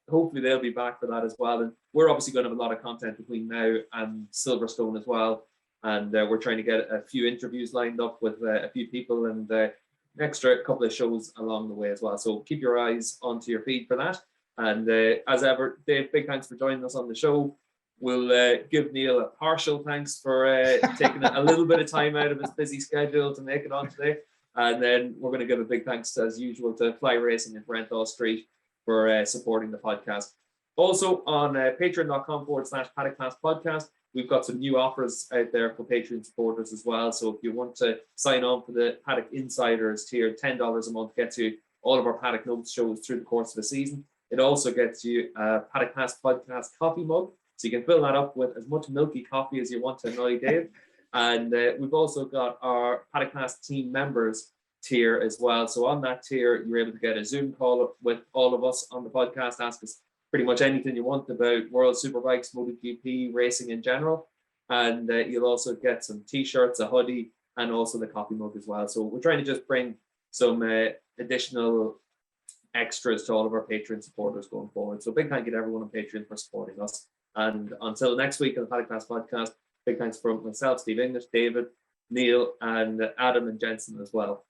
hopefully they'll be back for that as well. And we're obviously going to have a lot of content between now and Silverstone as well. And we're trying to get a few interviews lined up with a few people and an extra couple of shows along the way as well. So keep your eyes onto your feed for that. And as ever, Dave, big thanks for joining us on the show. We'll give Neil a partial thanks for taking a little bit of time out of his busy schedule to make it on today. And then we're going to give a big thanks, as usual, to Fly Racing in Brenthall Street for supporting the podcast. Also on patreon.com/Paddock Pass Podcast, we've got some new offers out there for Patreon supporters as well. So if you want to sign on for the Paddock Insiders tier, $10 a month gets you all of our Paddock Notes shows through the course of the season. It also gets you a Paddock Pass podcast coffee mug, so you can fill that up with as much milky coffee as you want to annoy Dave. And we've also got our Paddock Pass team members tier as well. So on that tier, you're able to get a Zoom call with all of us on the podcast, ask us pretty much anything you want about World Superbikes, MotoGP, racing in general. And you'll also get some t-shirts, a hoodie, and also the coffee mug as well. So we're trying to just bring some additional extras to all of our Patreon supporters going forward. So big thank you to everyone on Patreon for supporting us. And until next week on the Paddock Pass podcast, big thanks from myself, Steve English, David, Neil, and Adam and Jensen as well.